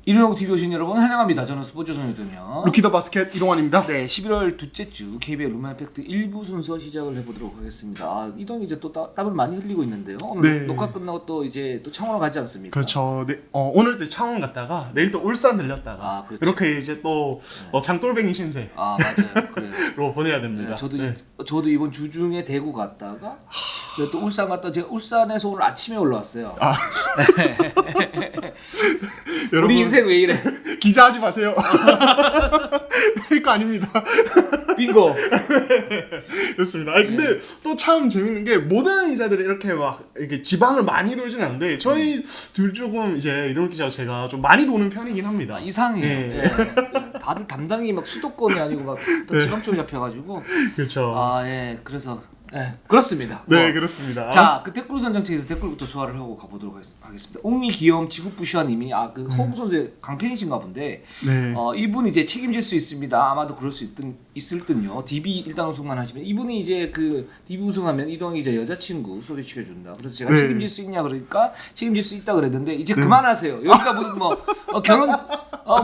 이른하고 TV 오신 여러분 환영합니다. 저는 스포츠 소녀이동요. 루키더 바스켓 이동환입니다. 네, 11월 둘째 주 KBL 루마 임팩트 1부 순서 시작을 해보도록 하겠습니다. 이동이 이제 또 땀을 많이 흘리고 있는데요. 오늘 네. 녹화 끝나고 또 이제 또 창원으로 가지 않습니까? 그렇죠. 네, 오늘 또 창원 갔다가 내일 또 울산 들렸다가 그렇죠. 이렇게 이제 또 장돌뱅이 신세로 맞아요. 그래요. 보내야 됩니다. 네, 저도 이번 주 중에 대구 갔다가 또 울산 갔다 제가 울산에서 오늘 아침에 올라왔어요. 여러분, 우리 인생 왜 이래? 기자하지 마세요. 거 아닙니다. 빙고. 그렇습니다. 아니, 근데 또 참 재밌는 게 모든 기자들이 이렇게 막 이렇게 지방을 많이 돌진 않는데 저희 둘 조금 이제 이동욱 기자와 제가 좀 많이 도는 편이긴 합니다. 이상해요. 네. 예. 다들 담당이 막 수도권이 아니고 막 또 지방 쪽에 잡혀가지고. 그렇죠. 그래서 그렇습니다. 네, 그렇습니다. 자, 그 댓글 선정책에서 댓글부터 소화를 하고 가보도록 하겠습니다. 옥미 귀염 지구부시아님이 그 허웅 선수의 강팬이신가 본데, 네. 이분 이제 책임질 수 있습니다. 아마도 그럴 수 있을 듯요. DB 일단 우승만 하시면 이분이 이제 그 DB 우승하면 이동이 이제 여자친구 소개시켜 준다. 그래서 제가 네. 책임질 수 있냐 그러니까 책임질 수 있다 그랬는데 이제 그만하세요. 여기가 무슨 뭐 결혼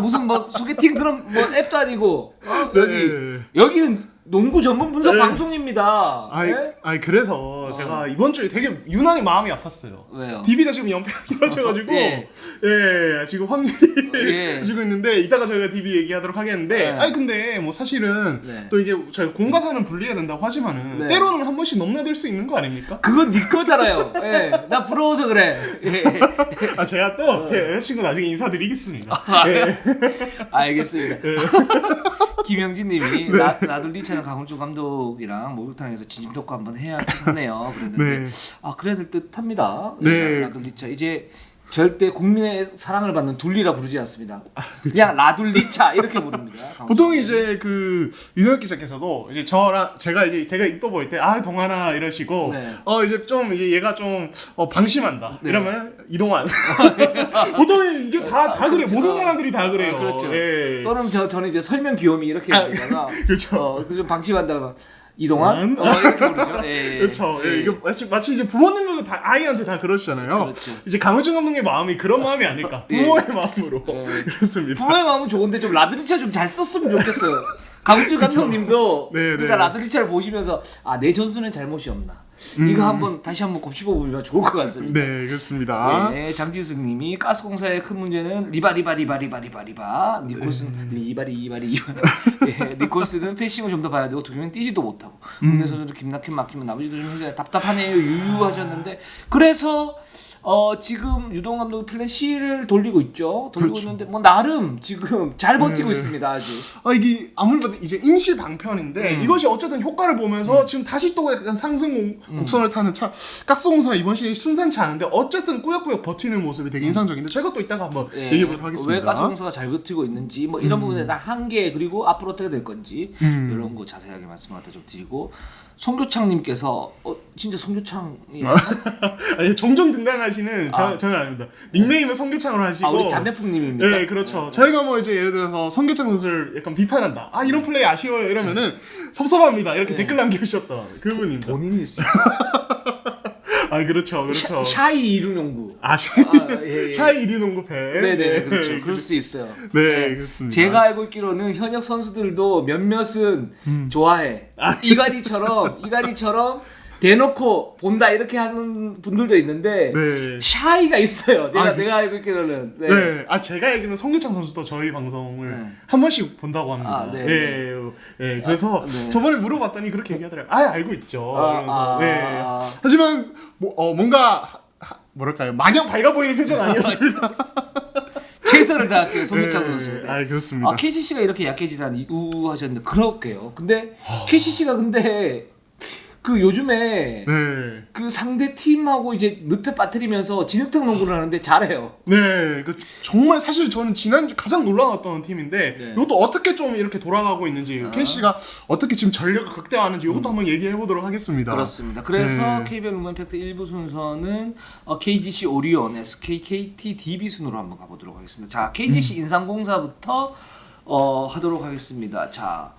무슨 뭐 소개팅 그런 뭐 앱도 아니고 여기는 농구 전문 분석 방송입니다. 그래서 제가 이번 주에 되게 유난히 마음이 아팠어요. 왜요? DB가 지금 연패가 이뤄져가지고 지금 확률이 가지고 있는데 이따가 저희가 DB 얘기하도록 하겠는데 근데 뭐 사실은 또 이게 저희 공과 사는 분리해야 된다고 하지만은 때로는 한 번씩 넘나들 수 있는 거 아닙니까? 그건 네 거잖아요. 나 부러워서 그래. 제가 또 제 여자친구 나중에 인사드리겠습니다. 알겠습니다. 김영진님이 라둘리차는 강훈주 감독이랑 목욕탕에서 진심 토크 한번 해야 하네요. 그랬는데 그래야 될 듯합니다. 라둘리차 이제 절대 국민의 사랑을 받는 둘리라 부르지 않습니다. 그냥 라둘리차 이렇게 부릅니다. 보통 이제 그 윤혁 기자께서도 이제 제가 이제 되게 이뻐 보일 때 동환아 이러시고 이제 좀 이제 얘가 좀 방심한다 이러면 이동환. 보통 이게 다 그래. 모든 사람들이 다 그래요. 그렇죠. 또는 저는 이제 설명 귀요미 이렇게 하다가 그렇죠. 좀 방심한다가 이동환? 이렇게 부르죠. 그렇죠. 이게 마치 이제 부모님들도 다 아이한테 다 그러시잖아요. 그렇죠. 이제 강호중 감독의 마음이 그런 마음이 아닐까. 부모의 마음으로. 그렇습니다. 부모의 마음은 좋은데 좀 라드리차 좀 잘 썼으면 좋겠어요. 강훈주 감독님도 그러니까 라드리차를 보시면서 내 전술엔 잘못이 없나. 이거 다시 한번 곱씹어 보면 좋을 것 같습니다. 네, 그렇습니다. 장지수님이 가스공사의 큰 문제는 리바 니콜슨 리바리 니콜슨은 패싱을 좀 더 봐야 되고 도경은 뛰지도 못하고 국내 선수도 김낙현 막히면 나머지도 좀 현재 답답하네요 유유하셨는데 그래서 지금 유동 감독이 플랜 C를 돌리고 있죠. 있는데 뭐 나름 지금 잘 버티고 있습니다 아직. 이게 아무래도 이제 임시 방편인데 이것이 어쨌든 효과를 보면서 지금 다시 또 약간 상승 곡선을 타는 가스공사 이번 시즌이 순탄치 않은데 어쨌든 꾸역꾸역 버티는 모습이 되게 인상적인데 제가 또 이따가 한번 얘기해보도록 하겠습니다. 왜 가스공사가 잘 버티고 있는지 뭐 이런 부분에 대한 한계 그리고 앞으로 어떻게 될 건지 이런 거 자세하게 말씀을 갖다 좀 드리고 송교창님께서 진짜 송교창이 아니 종종 등장하시는 저는 아닙니다. 닉네임은 송교창으로 하시고 우리 잔매풍님입니까? 네, 그렇죠. 저희가 뭐 이제 예를 들어서 송교창 선수를 약간 비판한다. 이런 플레이 아쉬워요 이러면은 섭섭합니다 이렇게 댓글 남겨주셨던 그분입니다. 본인일 수 있어. 그렇죠. 샤이 이루농구. 샤이 이루농구 팬. 네네, 그렇죠. 그럴 수 있어요. 네, 그렇습니다. 제가 알고 있기로는 현역 선수들도 몇몇은 좋아해. 이가리처럼 대놓고 본다 이렇게 하는 분들도 있는데 샤이가 있어요. 내가 알고 있기로는. 제가 알기로는 송교창 선수도 저희 방송을 한 번씩 본다고 합니다. 그래서 저번에 물어봤더니 그렇게 얘기하더라고요. 알고 있죠. 그러면서 하지만 뭔가 뭐랄까요 마냥 밝아 보이는 표정 아니었습니다. 최선을 다할게요 송교창 선수. 그렇습니다. KCC가 이렇게 약해지다니 우하셨는데 그럴게요. 근데 KCC가 그 요즘에 그 상대 팀하고 이제 늪에 빠뜨리면서 진흙탕 농구를 하는데 잘해요. 정말 사실 저는 지난주 가장 놀라웠던 팀인데 이것도 어떻게 좀 이렇게 돌아가고 있는지 KCC가 어떻게 지금 전력을 극대화하는지 이것도 한번 얘기해 보도록 하겠습니다. 그렇습니다. 그래서 KBL 루마 임팩트 1부 순서는 KGC 오리온, SK, KT, DB 순으로 한번 가보도록 하겠습니다. 자, KGC 인삼공사부터 하도록 하겠습니다. 자,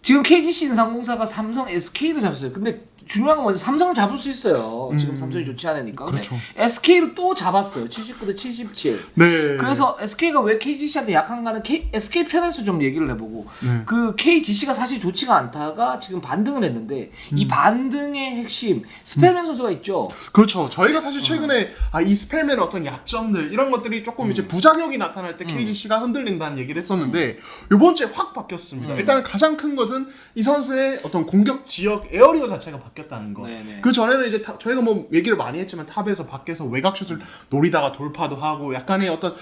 지금 KGC 인삼공사가 삼성 SK를 잡았어요. 근데 중요한 건 먼저 삼성은 잡을 수 있어요. 지금 삼성이 좋지 않으니까. 그렇죠. SK를 또 잡았어요. 79대 77. 네. 그래서 SK가 왜 KGC한테 약한가는 SK 편에서 좀 얘기를 해보고 그 KGC가 사실 좋지가 않다가 지금 반등을 했는데 이 반등의 핵심 스펠맨 선수가 있죠. 그렇죠. 저희가 사실 최근에 이 스펠맨의 어떤 약점들 이런 것들이 조금 이제 부작용이 나타날 때 KGC가 흔들린다는 얘기를 했었는데 이번 주에 확 바뀌었습니다. 일단 가장 큰 것은 이 선수의 어떤 공격 지역 에어리어 자체가 바뀌었다는 거. 네네. 그 전에는 이제 저희가 뭐 얘기를 많이 했지만 탑에서 밖에서 외곽슛을 노리다가 돌파도 하고 약간의 어떤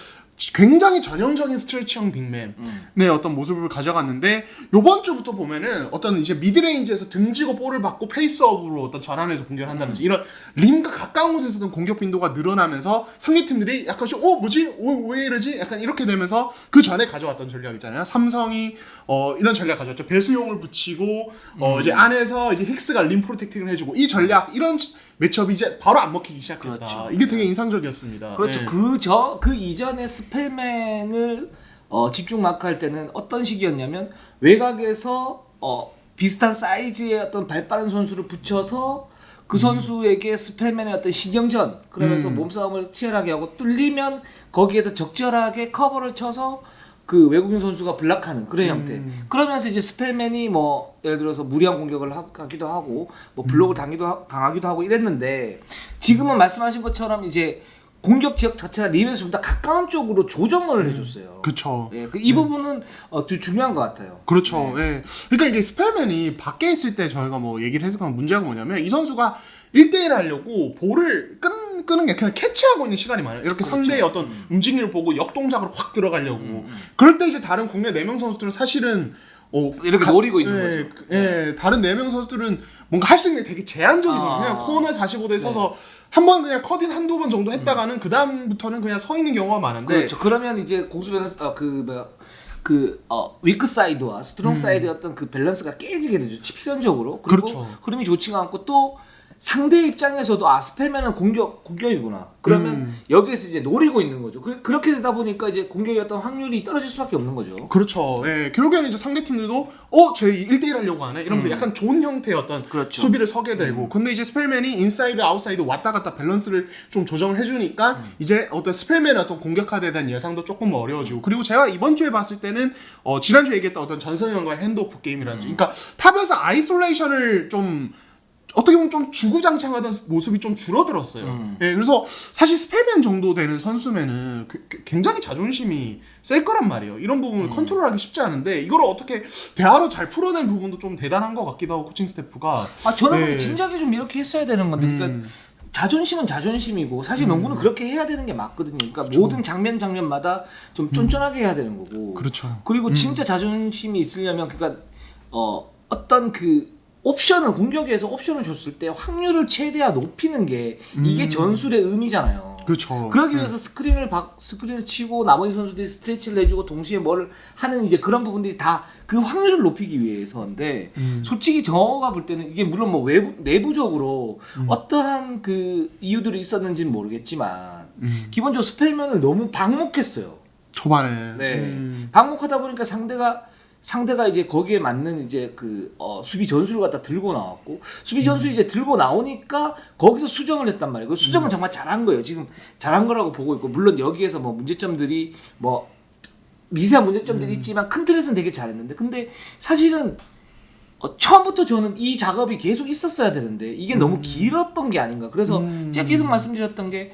굉장히 전형적인 스트레치형 빅맨의 어떤 모습을 가져갔는데 요번 주부터 보면은 어떤 이제 미드레인지에서 등지고 볼을 받고 페이스업으로 어떤 전환해서 공격을 한다든지 이런 림과 가까운 곳에서도 공격 빈도가 늘어나면서 상대팀들이 약간씩 뭐지? 왜 이러지? 약간 이렇게 되면서 그 전에 가져왔던 전략 있잖아요. 삼성이 이런 전략 가져왔죠. 배수용을 붙이고 이제 안에서 이제 힉스가 림 프로텍팅을 해주고 이 전략 이런 매첩이 이제 바로 안 먹히기 시작했다. 그렇죠. 이게 되게 인상적이었습니다. 그렇죠. 네. 그 이전에 스펠맨을 집중 마크할 때는 어떤 식이었냐면 외곽에서 비슷한 사이즈의 어떤 발빠른 선수를 붙여서 그 선수에게 스펠맨의 어떤 신경전 그러면서 몸싸움을 치열하게 하고 뚫리면 거기에서 적절하게 커버를 쳐서 그 외국인 선수가 블락하는 그런 형태. 그러면서 이제 스펠맨이 뭐 예를 들어서 무리한 공격을 하기도 하고 뭐 블록을 당하기도 하고 이랬는데 지금은 말씀하신 것처럼 이제 공격 지역 자체가 림에서 좀 더 가까운 쪽으로 조정을 해줬어요. 그렇죠. 예, 이 부분은 좀 중요한 것 같아요. 그렇죠. 예. 그러니까 이게 스펠맨이 밖에 있을 때 저희가 뭐 얘기를 해서 문제가 뭐냐면 이 선수가 1대1 하려고 볼을 끄는 게 그냥 캐치하고 있는 시간이 많아요. 이렇게 그렇죠. 상대의 어떤 움직임을 보고 역동작으로 확 들어가려고. 그럴 때 이제 다른 국내 4명 선수들은 사실은 이렇게 노리고 있는 거죠. 예, 다른 4명 선수들은 뭔가 할 수 있는 게 되게 제한적이거든요. 그냥 코너 45도에 서서 한 번 그냥 컷인 한두 번 정도 했다가는 그 다음부터는 그냥 서 있는 경우가 많은데. 그렇죠. 그러면 이제 공수 밸런스 위크 사이드와 스트롱 사이드의 어떤 그 밸런스가 깨지게 되죠. 필연적으로. 그리고 그렇죠. 흐름이 좋지가 않고 또 상대 입장에서도 스펠맨은 공격이구나. 그러면 여기에서 이제 노리고 있는 거죠. 그렇게 되다 보니까 이제 공격의 어떤 확률이 떨어질 수밖에 없는 거죠. 그렇죠. 예. 결국에는 이제 상대 팀들도 쟤 1대1 하려고 하네. 이러면서 약간 좋은 형태의 어떤 그렇죠. 수비를 서게 되고. 근데 이제 스펠맨이 인사이드 아웃사이드 왔다 갔다 밸런스를 좀 조정을 해주니까 이제 어떤 스펠맨의 어떤 공격화에 대한 예상도 조금 어려워지고. 그리고 제가 이번 주에 봤을 때는 지난주에 얘기했던 어떤 전성현과의 핸드오프 게임이라든지 그러니까 탑에서 아이솔레이션을 좀 어떻게 보면 좀 주구장창하던 모습이 좀 줄어들었어요. 예, 그래서 사실 스펠맨 정도 되는 선수면은 굉장히 자존심이 셀 거란 말이에요. 이런 부분을 컨트롤하기 쉽지 않은데 이걸 어떻게 대화로 잘 풀어낸 부분도 좀 대단한 것 같기도 하고 코칭 스태프가. 저는 진작에 좀 이렇게 했어야 되는 건데 그러니까 자존심은 자존심이고 사실 농구는 그렇게 해야 되는 게 맞거든요. 그러니까 그렇죠. 모든 장면마다 좀 쫀쫀하게 해야 되는 거고. 그렇죠. 그리고 진짜 자존심이 있으려면 그러니까 어떤 그 옵션을 공격에서 옵션을 줬을 때 확률을 최대한 높이는 게 이게 전술의 의미잖아요. 그렇죠. 그러기 위해서 스크린을 치고 나머지 선수들이 스트레치를 해주고 동시에 뭘 하는 이제 그런 부분들이 다 그 확률을 높이기 위해서인데 솔직히 저가 볼 때는 이게 물론 뭐 내부적으로 어떠한 그 이유들이 있었는지는 모르겠지만 기본적으로 스펠맨을 너무 방목했어요. 초반에. 네. 방목하다 보니까 상대가 이제 거기에 맞는 이제 그 수비 전술을 갖다 들고 나왔고 수비 전술이 이제 들고 나오니까 거기서 수정을 했단 말이에요. 그 수정은 정말 잘한 거예요. 지금 잘한 거라고 보고 있고 물론 여기에서 뭐 문제점들이 뭐 미세한 문제점들이 있지만 큰 틀에서는 되게 잘했는데 근데 사실은 처음부터 저는 이 작업이 계속 있었어야 되는데 이게 너무 길었던 게 아닌가. 그래서 제가 계속 말씀드렸던 게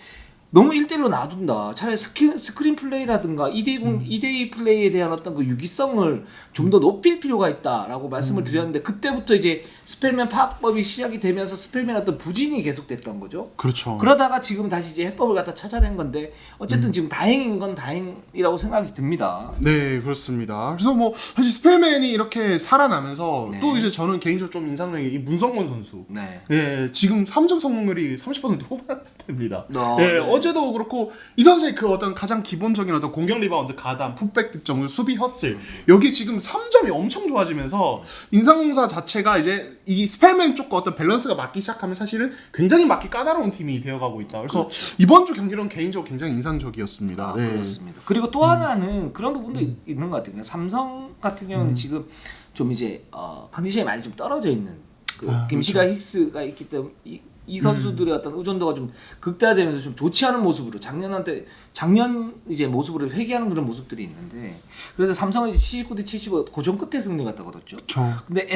너무 1대1로 놔둔다. 차라리 스크린 플레이라든가 2대2 플레이에 대한 어떤 그 유기성을 좀 더 높일 필요가 있다라고 말씀을 드렸는데 그때부터 이제 스펠맨 파악법이 시작이 되면서 스펠맨 어떤 부진이 계속됐던 거죠. 그렇죠. 그러다가 지금 다시 이제 해법을 갖다 찾아낸 건데 어쨌든 지금 다행인 건 다행이라고 생각이 듭니다. 네, 그렇습니다. 그래서 뭐 사실 스펠맨이 이렇게 살아나면서 또 이제 저는 개인적으로 좀 인상적인 이 문성곤 선수. 네. 예, 지금 3점 성공률이 30% 후반대입니다. 네. 어제도 그렇고 이 선수의 그 어떤 가장 기본적인 어떤 공격 리바운드 가담, 풋백 득점, 수비 허슬 여기 지금 3점이 엄청 좋아지면서 인상공사 자체가 이제 이 스펠맨 쪽과 어떤 밸런스가 맞기 시작하면 사실은 굉장히 맞기 까다로운 팀이 되어가고 있다. 그래서 그렇죠. 이번 주 경기는 개인적으로 굉장히 인상적이었습니다. 네. 그렇습니다. 그리고 또 하나는 그런 부분도 있는 것 같아요. 삼성 같은 경우는 지금 좀 이제 컨디션이 많이 좀 떨어져 있는 김시라 힉스가 있기 때문에 이 선수들의 어떤 의존도가 좀 극대화되면서 좀 좋지 않은 모습으로 작년 이제 모습으로 회귀하는 그런 모습들이 있는데 그래서 삼성은 79대 75 고전 끝에 승리 갖다 거뒀죠. 그쵸. 근데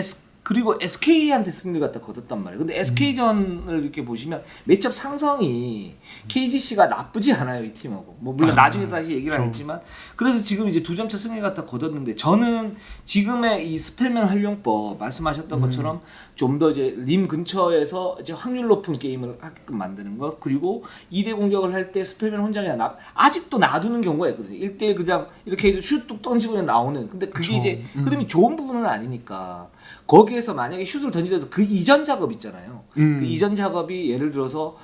그리고 SK한테 승리를 갖다 거뒀단 말이에요. 근데 SK전을 이렇게 보시면 매첩 상성이 KGC가 나쁘지 않아요, 이 팀하고. 뭐 물론 나중에 다시 얘기를 하겠지만 그래서 지금 이제 2점차 승리 갖다 거뒀는데 저는 지금의 이 스펠맨 활용법 말씀하셨던 것처럼 좀 더 이제 림 근처에서 이제 확률 높은 게임을 하게끔 만드는 것 그리고 2대 공격을 할 때 스펠맨 혼자 그냥 아직도 놔두는 경우가 있거든요. 1대1 그냥 이렇게 해도 슛 뚝 던지고 그냥 나오는. 근데 그게 그쵸. 이제 흐름이 좋은 부분은 아니니까 거기에서 만약에 슛을 던지더라도 그 이전 작업 있잖아요. 그 이전 작업이 예를 들어서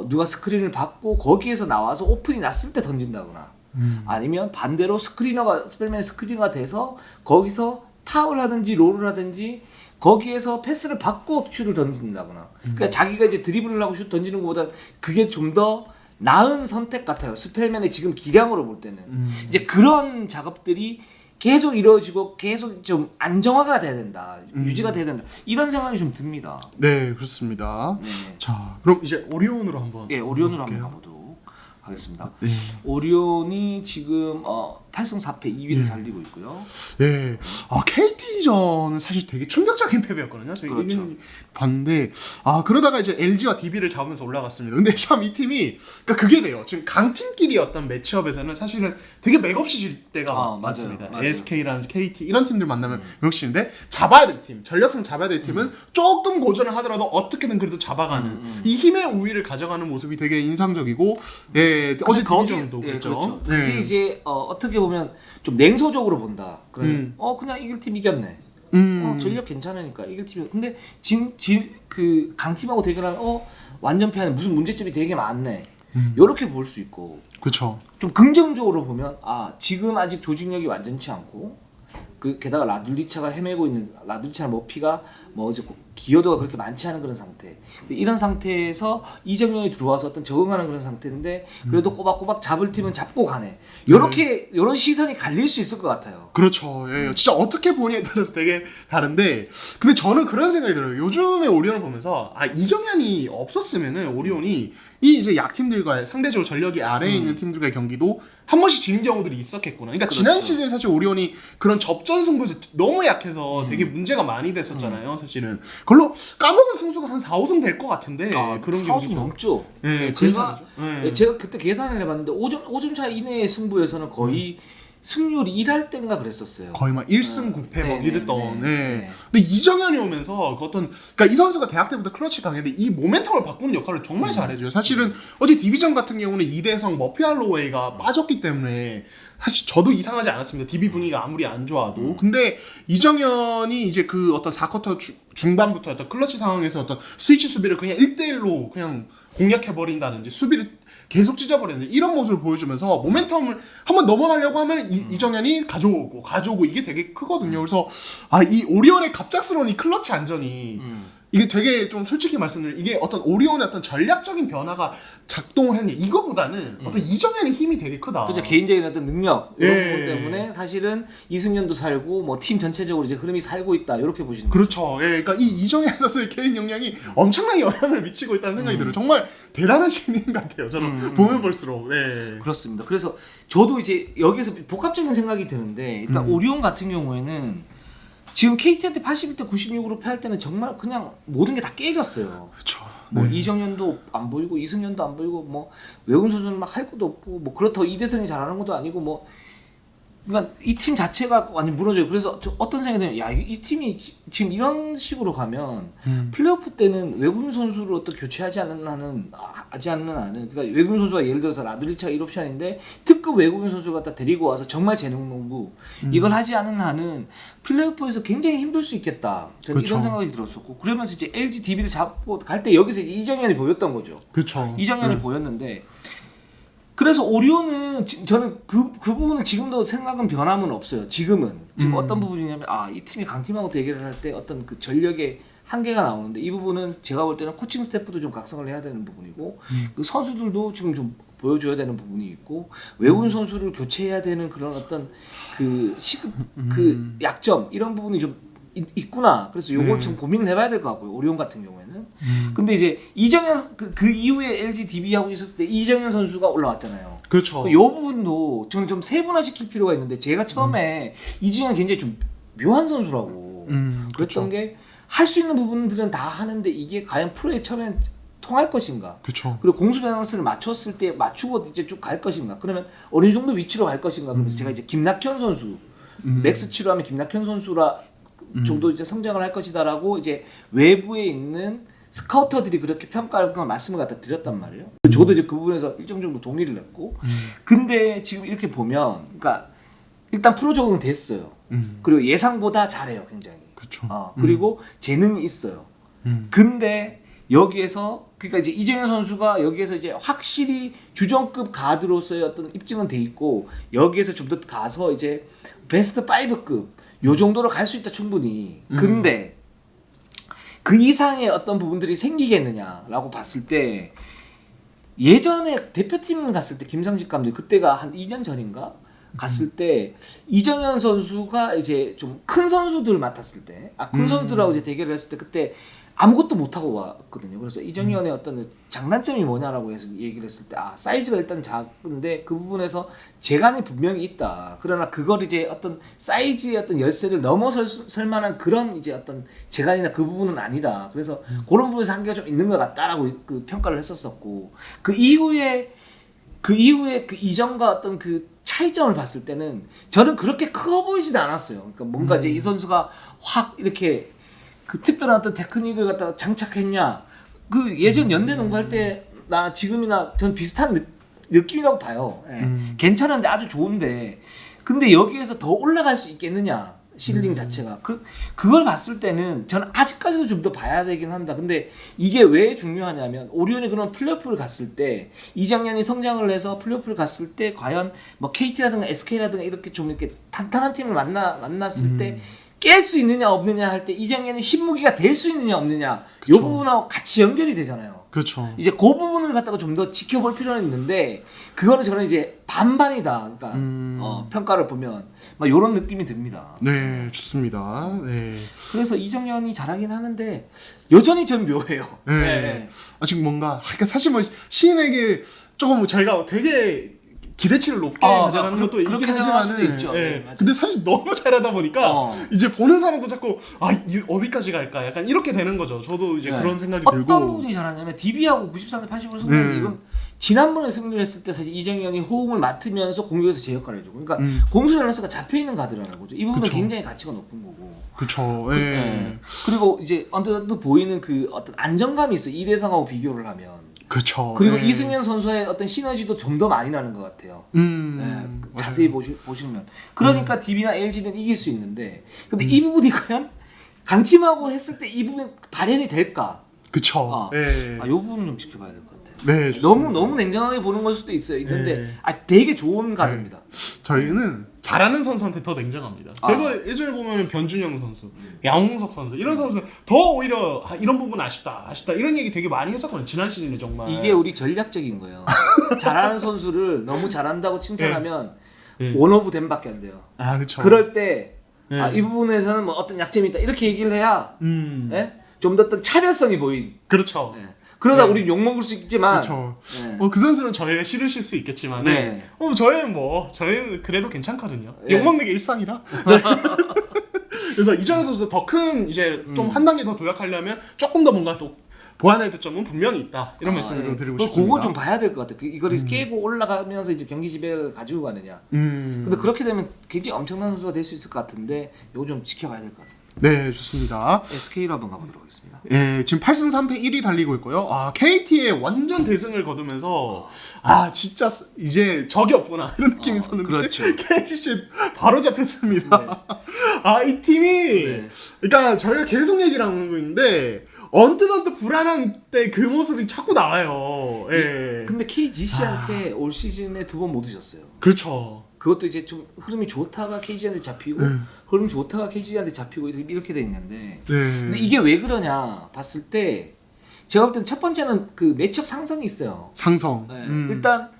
누가 스크린을 받고 거기에서 나와서 오픈이 났을 때 던진다거나 아니면 반대로 스펠맨 스크리너가 돼서 거기서 타울 하든지 롤을 하든지 거기에서 패스를 받고 슛을 던진다거나 그러니까 자기가 이제 드리블을 하고 슛 던지는 것보다 그게 좀 더 나은 선택 같아요. 스펠맨의 지금 기량으로 볼 때는 이제 그런 작업들이 계속 이루어지고 계속 좀 안정화가 돼야 된다. 유지가 돼야 된다. 이런 생각이 좀 듭니다. 네, 그렇습니다. 네. 자, 그럼 이제 오리온으로 한번 오리온으로 볼게요. 한번 가보도록 하겠습니다. 네. 오리온이 지금 8승 4패 2위를 달리고 있고요. 예. KT전은 사실 되게 충격적인 패배였거든요. 저희 그렇죠. 이긴 봤는데 그러다가 이제 LG와 DB를 잡으면서 올라갔습니다. 근데 참 이 팀이 그러니까 그게 돼요. 지금 강팀끼리 어떤 매치업에서는 사실은 되게 맥없이 질 때가 많습니다. 맞아요. SK랑 KT 이런 팀들 만나면 맥없이인데 잡아야 될 팀, 전력상 잡아야 될 팀은 조금 고전을 하더라도 어떻게든 그래도 잡아가는 이 힘의 우위를 가져가는 모습이 되게 인상적이고 어제 DB전도 그랬죠. 그렇죠. 그게 이제 어떻게 보면 좀 냉소적으로 본다. 그러면 그냥 이길 팀 이겼네. 전력 괜찮으니까 이길 팀이. 근데 그 강팀하고 대결하면 완전 패하는 무슨 문제점이 되게 많네. 이렇게 볼 수 있고. 그렇죠. 좀 긍정적으로 보면 지금 아직 조직력이 완전치 않고 게다가 라둘리차가 헤매고 있는 라둘리차나 머피가 이제 기여도가 그렇게 많지 않은 그런 상태. 이런 상태에서 이정현이 들어와서 어떤 적응하는 그런 상태인데 그래도 꼬박꼬박 잡을 팀은 잡고 가네. 이런 시선이 갈릴 수 있을 것 같아요. 그렇죠. 예, 진짜 어떻게 보냐에 따라서 되게 다른데 근데 저는 그런 생각이 들어요. 요즘에 오리온을 보면서 이정현이 없었으면은 오리온이 이 이제 약팀들과 상대적으로 전력이 아래에 있는 팀들과의 경기도 한 번씩 지는 경우들이 있었겠구나. 그러니까 그렇죠. 지난 시즌 사실 오리온이 그런 접전 승부에서 너무 약해서 되게 문제가 많이 됐었잖아요. 사실은 그걸로 까먹은 승수가 한 4, 5승 될 것 같은데 그런 4, 5승 넘죠. 예, 제가 그때 계산을 해봤는데 5점 차 이내의 승부에서는 거의 승률이 1할 땐가 그랬었어요. 거의 막 1승 9패 막 이랬던. 네. 근데 이정현이 오면서 그러니까 이 선수가 대학 때부터 클러치 강했는데 이 모멘텀을 바꾸는 역할을 정말 잘해줘요. 사실은 어제 디비전 같은 경우는 이대성, 머피 할로웨이가 빠졌기 때문에 사실 저도 이상하지 않았습니다. DB 분위기가 아무리 안 좋아도. 근데 이정현이 이제 그 어떤 4쿼터 중반부터 어떤 클러치 상황에서 어떤 스위치 수비를 그냥 1대1로 그냥 공략해버린다든지 수비를 계속 찢어버리는 이런 모습을 보여주면서 모멘텀을 한번 넘어가려고 하면 이정현이 가져오고 이게 되게 크거든요. 그래서 이 오리온의 갑작스러운 이 클러치 안전이 이게 되게 좀 솔직히 말씀드리면 이게 어떤 오리온의 어떤 전략적인 변화가 작동을 했냐 이거보다는 어떤 이정현의 힘이 되게 크다. 그렇죠. 개인적인 어떤 능력 이런 부분 때문에 사실은 이승현도 살고 팀 전체적으로 이제 흐름이 살고 있다 이렇게 보시는 거죠. 그렇죠. 예, 그러니까 이 이정현 선수의 개인 역량이 엄청난 영향을 미치고 있다는 생각이 들어요. 정말 대단한 신인 같아요. 저는 보면 볼수록. 네. 그렇습니다. 그래서 저도 이제 여기서 복합적인 생각이 드는데 일단 오리온 같은 경우에는 지금 KT한테 81대 96으로 패할 때는 정말 그냥 모든 게 다 깨졌어요. 그렇죠. 이정현도 안 보이고 이승현도 안 보이고 외국인 선수는 막 할 것도 없고 그렇다고 이대성이 잘하는 것도 아니고 그러니까 이 팀 자체가 완전 무너져요. 그래서 어떤 생각이 드냐면 이 팀이 지금 이런 식으로 가면 플레이오프 때는 외국인 선수를 어떤 교체하지 않는 한은 그러니까 외국인 선수가 예를 들어서 라드리차가 1옵션인데 특급 외국인 선수를 갖다 데리고 와서 정말 재능 농구 이걸 하지 않는 한은 플레이오프에서 굉장히 힘들 수 있겠다. 저는 그렇죠. 이런 생각이 들었었고 그러면서 이제 LG DB를 잡고 갈 때 여기서 이제 이정현이 보였던 거죠. 그렇죠. 이정현이 보였는데 그래서 오리온은 저는 그 부분은 지금도 생각은 변함은 없어요. 지금 어떤 부분이냐면 이 팀이 강팀하고 대결을 할 때 어떤 그 전력의 한계가 나오는데 이 부분은 제가 볼 때는 코칭 스태프도 좀 각성을 해야 되는 부분이고 그 선수들도 지금 좀 보여줘야 되는 부분이 있고 외국인 선수를 교체해야 되는 그런 어떤 그 시급 그 약점 이런 부분이 좀 있구나. 그래서 요걸 네. 지금 고민을 해봐야 될 것 같고요. 오리온 같은 경우에는. 근데 이제 이정현 그 이후에 LG DB하고 있었을 때 이정현 선수가 올라왔잖아요. 그렇죠. 이 부분도 저는 좀 세분화시킬 필요가 있는데 제가 처음에 이정현 굉장히 좀 묘한 선수라고 그랬던 그렇죠. 게 할 수 있는 부분들은 다 하는데 이게 과연 프로에 처음엔 통할 것인가? 그렇죠. 그리고 공수 밸런스를 맞췄을 때 맞추고 이제 쭉 갈 것인가? 그러면 어느 정도 위치로 갈 것인가? 그래서 제가 이제 김낙현 선수 맥스 치료하면 김낙현 선수라 정도 이제 성장을 할 것이다라고 이제 외부에 있는 스카우터들이 그렇게 평가할 건 말씀을 갖다 드렸단 말이에요. 저도 이제 그 부분에서 일정 정도 동의를 했고, 근데 지금 이렇게 보면, 그러니까 일단 프로 적응은 됐어요. 그리고 예상보다 잘해요, 굉장히. 그렇죠. 그리고 재능이 있어요. 근데 여기에서 그러니까 이제 이정현 선수가 여기에서 이제 확실히 주전급 가드로서의 어떤 입증은 돼 있고 여기에서 좀 더 가서 이제 베스트 5급 요 정도로 갈 수 있다 충분히. 근데 그 이상의 어떤 부분들이 생기겠느냐라고 봤을 때 예전에 대표팀 갔을 때 김상식 감독 그때가 한 2년 전인가 갔을 때 이정현 선수가 이제 좀 큰 선수들 맡았을 때 큰 선수들하고 이제 대결을 했을 때 그때 아무것도 못하고 왔거든요. 그래서 이정현의 어떤 장단점이 뭐냐라고 해서 얘기를 했을 때 사이즈가 일단 작은데 그 부분에서 재간이 분명히 있다. 그러나 그걸 이제 어떤 사이즈의 어떤 열쇠를 넘어설 만한 그런 이제 어떤 재간이나 그 부분은 아니다. 그래서 그런 부분에서 한계가 좀 있는 것 같다라고 그 평가를 했었었고 그 이후에 그 이전과 어떤 그 차이점을 봤을 때는 저는 그렇게 커 보이지도 않았어요. 그러니까 뭔가 이제 이 선수가 확 이렇게 그 특별한 어떤 테크닉을 갖다가 장착했냐. 그 예전 연대 농구 할 때 나 지금이나 전 비슷한 느낌이라고 봐요. 예. 괜찮은데 아주 좋은데 근데 여기에서 더 올라갈 수 있겠느냐. 실링 자체가 그걸 봤을 때는 저는 아직까지도 좀 더 봐야 되긴 한다. 근데 이게 왜 중요하냐면 오리온이 그런 플레이오프를 갔을 때 이장년이 성장을 해서 플레이오프를 갔을 때 과연 뭐 KT라든가 SK라든가 이렇게 좀 이렇게 탄탄한 팀을 만났을 때 깰 수 있느냐 없느냐 할 때 이장년이 신무기가 될 수 있느냐 없느냐 이 부분하고 같이 연결이 되잖아요. 그렇죠. 이제 그 부분을 갖다가 좀 더 지켜볼 필요는 있는데 그거는 저는 이제 반반이다. 그러니까 평가를 보면 막 이런 느낌이 듭니다. 네, 좋습니다. 네. 그래서 이정현이 잘하긴 하는데 여전히 전 묘해요. 네. 네. 아직 뭔가 그러니까 사실 뭐 시인에게 조금 저희가 되게 기대치를 높게 가져가는 것도 그렇게 있긴 생각할 수도 하지만은, 있죠. 예. 네, 근데 사실 너무 잘하다 보니까 이제 보는 사람도 자꾸 어디까지 갈까 약간 이렇게 되는 거죠. 저도 이제 그런 생각이 들고 어떤 부분이 잘하냐면 DB하고 93대 80으로 승리했는데 이건 지난번에 승리를 했을 때 사실 이정현이 호응을 맡으면서 공격에서 제 역할을 해주고 그러니까 공수 밸런스가 잡혀있는 가드라는 거죠. 이 부분은 그쵸. 굉장히 가치가 높은 거고 그렇죠. 예. 네. 그리고 이제 언뜻 보이는 그 어떤 안정감이 있어 2대3하고 비교를 하면 그렇죠. 그리고 예. 이승현 선수의 어떤 시너지도 좀 더 많이 나는 것 같아요. 자세히 보시면 그러니까 DB나 LG는 이길 수 있는데 근데 이 부분이 과연 강팀하고 했을 때 이 부분 발현이 될까? 그쵸. 예. 이 부분 좀 지켜봐야 될 것 같아요. 네, 너무 냉정하게 보는 걸 수도 있어요. 있는데 되게 좋은 가드입니다. 저희는 잘하는 선수한테 더 냉정합니다. 그리고 예전에 보면 변준영 선수, 양홍석 선수 이런 선수는 더 오히려 이런 부분 아쉽다 이런 얘기 되게 많이 했었거든요. 지난 시즌에 정말. 이게 우리 전략적인 거예요. 잘하는 선수를 너무 잘한다고 칭찬하면 원오브 댐밖에 안 돼요. 그렇죠. 그럴 때 이 부분에서는 뭐 어떤 약점이 있다 이렇게 얘기를 해야 좀 더 어떤 차별성이 보인. 그렇죠. 그러다 우리 욕 먹을 수 있지만. 그렇죠. 그 선수는 저희가 싫으실 수 있겠지만, 저희는 그래도 괜찮거든요. 욕 먹는 게 일상이라. 그래서 이정현 선수 더 큰 이제 좀 한 단계 더 도약하려면 조금 더 뭔가 또 보완해야 될 점은 분명히 있다. 이런 말씀을 드리고 싶습니다. 그거 좀 봐야 될 것 같아. 이걸 깨고 올라가면서 이제 경기 지배를 가지고 가느냐. 근데 그렇게 되면 굉장히 엄청난 선수가 될 수 있을 것 같은데 이거 좀 지켜봐야 될 것 같아요. 네, 좋습니다. SK로 한번 가보도록 하겠습니다. 예, 지금 8승 3패 1위 달리고 있고요. KT의 완전 대승을 거두면서 진짜 이제 적이 없구나 이런 느낌이 있었는데 그렇죠. KC 바로 잡혔습니다. 이 팀이 그러니까 저희가 계속 얘기를 하고 있는데 언뜻 불안한 때 그 모습이 자꾸 나와요. 예. 근데 KGC한테 올 시즌에 2번 못 드셨어요. 그렇죠. 그것도 이제 좀 흐름이 좋다가 KG한테 잡히고 흐름 좋다가 KG한테 잡히고 이렇게 돼 있는데 근데 이게 왜 그러냐 봤을 때 제가 볼 때는 첫 번째는 그 매치업 상성이 있어요. 상성. 일단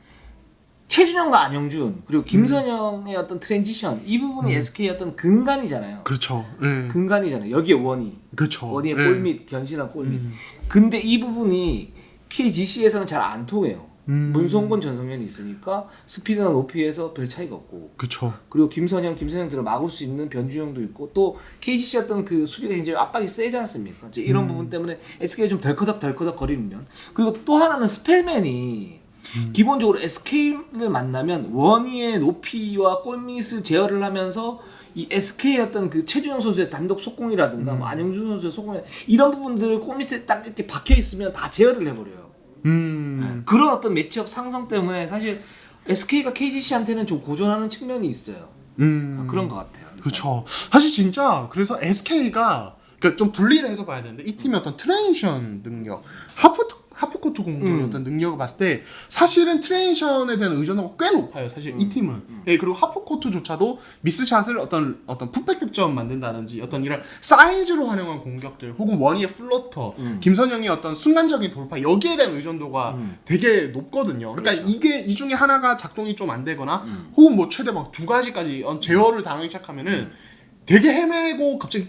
최준영과 안영준 그리고 김선영의 어떤 트랜지션 이 부분이 SK의 어떤 근간이잖아요. 그렇죠. 근간이잖아요. 여기에 원이. 그렇죠. 원희의 골밑 견신한 골밑. 근데 이 부분이 KGC에서는 잘 안 통해요. 문성곤 전성현이 있으니까 스피드나 높이에서 별 차이가 없고. 그렇죠. 그리고 김선영들을 막을 수 있는 변주영도 있고 또 KGC 어떤 그 수비가 굉장히 압박이 세지 않습니까? 이제 이런 부분 때문에 SK가 좀 덜커덕 거리는 면. 그리고 또 하나는 스펠맨이 기본적으로 SK를 만나면 원희의 높이와 골밑을 제어를 하면서 이 SK의 어떤 그 최준영 선수의 단독 속공이라든가 뭐 안영준 선수의 속공 이런 부분들을 골밑에 딱 이렇게 박혀 있으면 다 제어를 해버려요. 그런 어떤 매치업 상성 때문에 사실 SK가 KGC한테는 좀 고전하는 측면이 있어요. 그런 것 같아요. 그렇죠. 사실 진짜 그래서 SK가 그러니까 좀 분리를 해서 봐야 되는데 이 팀의 어떤 트랜지션 능력, 하프코트 공격의 어떤 능력을 봤을 때 사실은 트랜지션에 대한 의존도가 꽤 높아요. 사실 이 팀은. 예, 그리고 하프코트조차도 미스샷을 어떤 풋백 득점 만든다든지 어떤 이런 사이즈로 활용한 공격들 혹은 원희의 플로터, 김선영의 어떤 순간적인 돌파 여기에 대한 의존도가 되게 높거든요. 그러니까 그렇죠. 이게 이 중에 하나가 작동이 좀 안 되거나 혹은 뭐 최대 막 두 가지까지 제어를 당하기 시작하면은 되게 헤매고 갑자기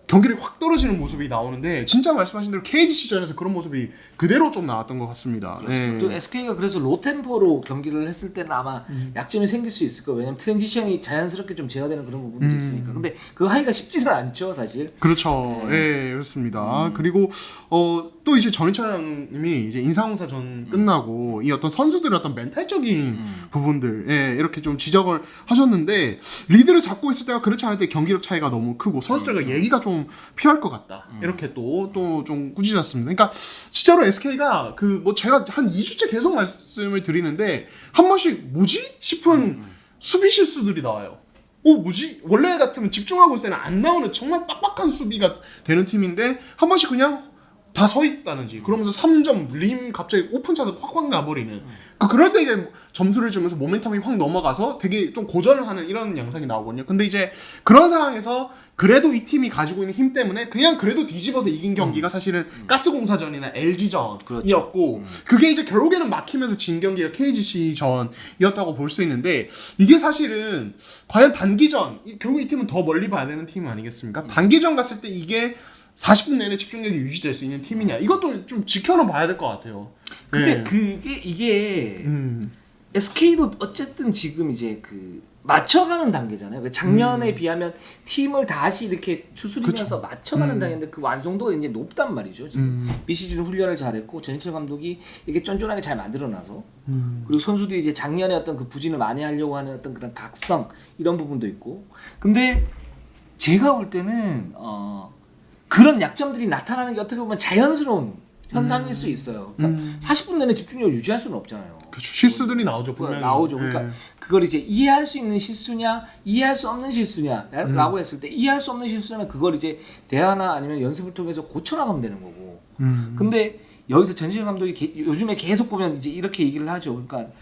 경기력이 확 떨어지는 모습이 나오는데 진짜 말씀하신 대로 KG 시절에서 그런 모습이 그대로 좀 나왔던 것 같습니다. 네. 또 SK가 그래서 로템포로 경기를 했을 때는 아마 약점이 생길 수 있을 거예요. 왜냐면 트랜지션이 자연스럽게 좀 제어되는 그런 부분들이 있으니까. 근데 그 하기가 쉽지는 않죠, 사실. 그렇죠. 예, 그렇습니다. 그리고 또 이제 전희철님이 이제 인사공사전 끝나고 이 어떤 선수들의 어떤 멘탈적인 부분들, 예, 이렇게 좀 지적을 하셨는데 리드를 잡고 있을 때와 그렇지 않을 때 경기력 차이가 너무 크고 선수들과 얘기가 좀 필요할 것 같다. 이렇게 또 좀 꾸짖었습니다. 그러니까 진짜로 SK가 그 뭐 제가 한 2주째 계속 말씀을 드리는데 한 번씩 뭐지 싶은 수비 실수들이 나와요. 뭐지? 원래 같으면 집중하고 있을 때는 안 나오는 정말 빡빡한 수비가 되는 팀인데 한 번씩 그냥 다 서 있다는지 그러면서 3점 림 갑자기 오픈 차서 확 나버리는 그럴 때 이제 점수를 주면서 모멘텀이 확 넘어가서 되게 좀 고전을 하는 이런 양상이 나오거든요. 근데 이제 그런 상황에서 그래도 이 팀이 가지고 있는 힘 때문에 그냥 그래도 뒤집어서 이긴 경기가 사실은 가스공사전이나 LG전이었고 그렇죠. 그게 이제 결국에는 막히면서 진 경기가 KGC전이었다고 볼 수 있는데 이게 사실은 과연 단기전 결국 이 팀은 더 멀리 봐야 되는 팀 아니겠습니까? 단기전 갔을 때 이게 40분 내내 집중력이 유지될 수 있는 팀이냐 이것도 좀 지켜는 봐야 될 것 같아요. 근데 이게 SK도 어쨌든 지금 이제 그 맞춰가는 단계잖아요. 그 작년에 비하면 팀을 다시 이렇게 추스리면서 맞춰가는 단계인데 그 완성도가 이제 높단 말이죠. 지금 비시즌 훈련을 잘했고 전희철 감독이 이게 쫀쫀하게 잘 만들어놔서 그리고 선수들이 이제 작년에 어떤 그 부진을 많이 하려고 하는 어떤 그런 각성 이런 부분도 있고. 근데 제가 볼 때는 그런 약점들이 나타나는 게 어떻게 보면 자연스러운 현상일 수 있어요. 그러니까 40분 내내 집중력을 유지할 수는 없잖아요. 그렇죠. 실수들이 나오죠. 분명히. 나오죠. 그러니까 그걸 이제 이해할 수 있는 실수냐, 이해할 수 없는 실수냐라고 했을 때 이해할 수 없는 실수냐면 그걸 이제 대화나 아니면 연습을 통해서 고쳐나가면 되는 거고. 근데 여기서 전지현 감독이 요즘에 계속 보면 이제 이렇게 얘기를 하죠. 그러니까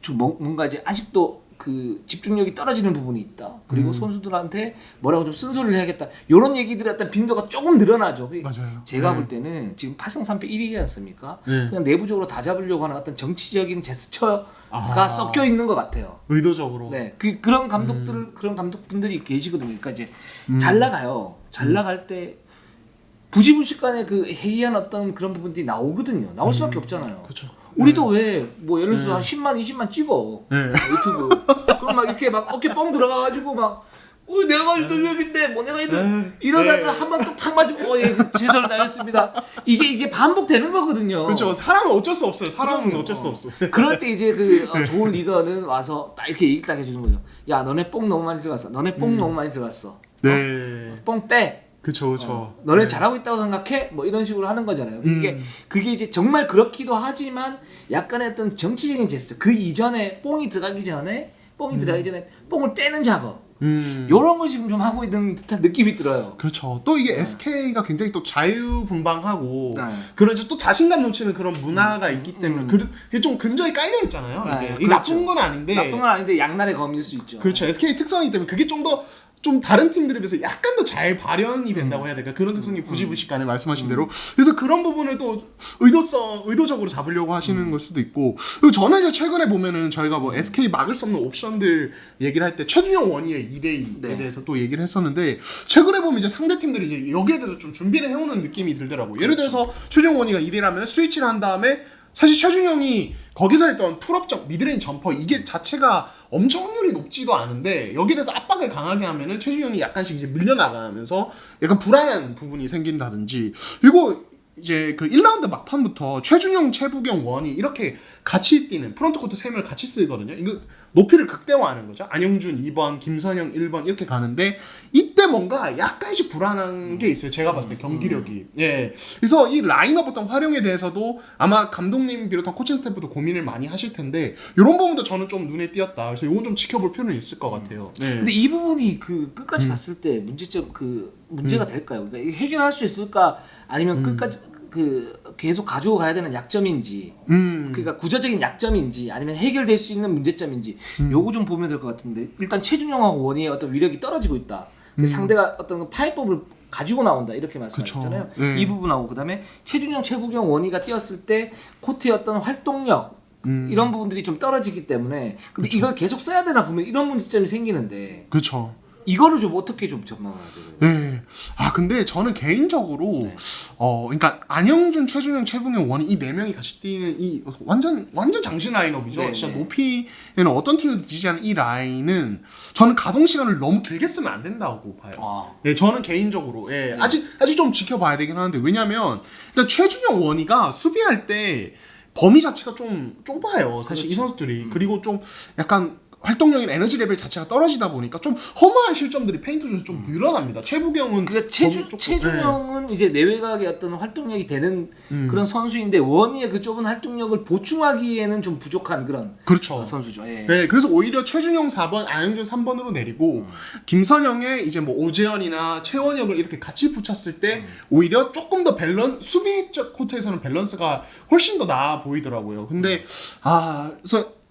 좀 뭔가 이제 아직도 그 집중력이 떨어지는 부분이 있다. 그리고 선수들한테 뭐라고 좀 쓴소리를 해야겠다. 이런 얘기들의 어떤 빈도가 조금 늘어나죠. 맞아요. 제가 볼 때는 지금 8승 3패 1위지 않습니까? 그냥 내부적으로 다 잡으려고 하는 어떤 정치적인 제스처가 섞여 있는 것 같아요. 의도적으로. 네, 그런 그런 감독분들이 계시거든요. 그러니까 이제 잘 나가요. 잘 나갈 때 부지불식간에 그 해이한 어떤 그런 부분들이 나오거든요. 나올 수밖에 없잖아요. 그렇죠. 우리도 왜 뭐 예를 들어서 한 10만, 20만 찍어 유튜브. 그럼 막 이렇게 막 어깨 뻥 들어가가지고 막 내가 1등인데 뭐 내가 1등 이러다가 한 번 또 팍 맞으면 예, 최선을 다했습니다. 이게 반복되는 거거든요. 그렇죠. 사람은 어쩔 수 없어요. 사람은 그럼요. 어쩔 수 없어. 그럴 때 이제 좋은 리더는 와서 딱 이렇게 얘기 딱 해주는 거죠. 야 너네 뽕 너무 많이 들어갔어. 너네 뽕 너무 많이 들어갔어. 네. 뽕 빼. 그렇죠. 너네 잘하고 있다고 생각해? 뭐 이런 식으로 하는 거잖아요. 그게 이제 정말 그렇기도 하지만 약간의 어떤 정치적인 제스처. 그 이전에 뽕이 들어가기 전에 뽕을 빼는 작업. 이런 걸 지금 좀 하고 있는 듯한 느낌이 들어요. 그렇죠. 또 이게 SK가 굉장히 또 자유분방하고 네. 그런 이제 또 자신감 넘치는 그런 문화가 있기 때문에 그게 좀 근저에 깔려 있잖아요. 네, 이게 그렇죠. 나쁜 건 아닌데 나쁜 건 아닌데 양날의 검일 수 있죠. 그렇죠. SK 특성이기 때문에 그게 좀 더 좀 다른 팀들에 비해서 약간 더 잘 발현이 된다고 해야 될까? 그런 특성이 부지부식간에 말씀하신 대로. 그래서 그런 부분을 또 의도적으로 잡으려고 하시는 걸 수도 있고. 그리고 저는 이제 최근에 보면은 저희가 뭐 SK 막을 수 없는 옵션들 얘기를 할 때 최준용 원희의 2대2에 네. 대해서 또 얘기를 했었는데 최근에 보면 이제 상대 팀들이 이제 여기에 대해서 좀 준비를 해오는 느낌이 들더라고요. 예를 들어서 최준용 원희가 2대1하면 스위치를 한 다음에 사실 최준용이 거기서 했던 풀업적 미드레인 점퍼 이게 자체가 엄청 확률이 높지도 않은데 여기에 대해서 압박을 강하게 하면은 최준용이 약간씩 이제 밀려나가면서 약간 불안한 부분이 생긴다든지 그리고 이제 그 1라운드 막판부터 최준용, 최부경, 원이 이렇게 같이 뛰는 프론트코트 3명을 같이 쓰거든요. 이거 높이를 극대화하는 거죠. 안영준 2번, 김선영 1번 이렇게 가는데 이때 뭔가 약간씩 불안한 게 있어요. 제가 봤을 때 경기력이. 예. 그래서 이 라인업 어떤 활용에 대해서도 아마 감독님 비롯한 코칭 스태프도 고민을 많이 하실 텐데 이런 부분도 저는 좀 눈에 띄었다. 그래서 이건 좀 지켜볼 필요는 있을 것 같아요. 네. 근데 이 부분이 그 끝까지 갔을 때 문제가 될까요? 그러니까 해결할 수 있을까? 아니면 끝까지 계속 가지고 가야 되는 약점인지, 그러니까 구조적인 약점인지, 아니면 해결될 수 있는 문제점인지, 요거 좀 보면 될 것 같은데 일단 최준용하고 원희의 어떤 위력이 떨어지고 있다. 상대가 어떤 파이법을 가지고 나온다 이렇게 말씀하셨잖아요. 이 부분하고 그다음에 최준용, 최부경, 원희가 뛰었을 때 코트의 어떤 활동력 이런 부분들이 좀 떨어지기 때문에 근데 이걸 계속 써야 되나 그러면 이런 문제점이 생기는데. 그렇죠. 이거를 좀 어떻게 좀 전망을 하세요? 네. 근데 저는 개인적으로 그러니까 안영준, 최준용, 최부경, 원희 이 4명이 같이 뛰는 이 완전 장신 라인업이죠. 네네. 진짜 높이에는 어떤 팀도 지지 않는 이 라인은 저는 가동 시간을 너무 길게 쓰면 안 된다고 봐요. 네, 저는 개인적으로 아직 좀 지켜봐야 되긴 하는데 왜냐면 일단 최준용, 원희가 수비할 때 범위 자체가 좀 좁아요. 사실 이 선수들이. 그리고 좀 약간 활동력인 에너지 레벨 자체가 떨어지다 보니까 좀 허무한 실점들이 페인트 존에서 좀 늘어납니다. 최부경은 그러니까 최준영은 이제 내외곽의 어떤 활동력이 되는 그런 선수인데 원희의 그 좁은 활동력을 보충하기에는 좀 부족한 그런 그렇죠. 선수죠. 예. 네, 그래서 오히려 최준용 4번, 안영준 3번으로 내리고 김선영의 이제 뭐 오재현이나 최원혁을 이렇게 같이 붙였을 때 오히려 조금 더 수비적 코트에서는 밸런스가 훨씬 더 나아 보이더라고요. 근데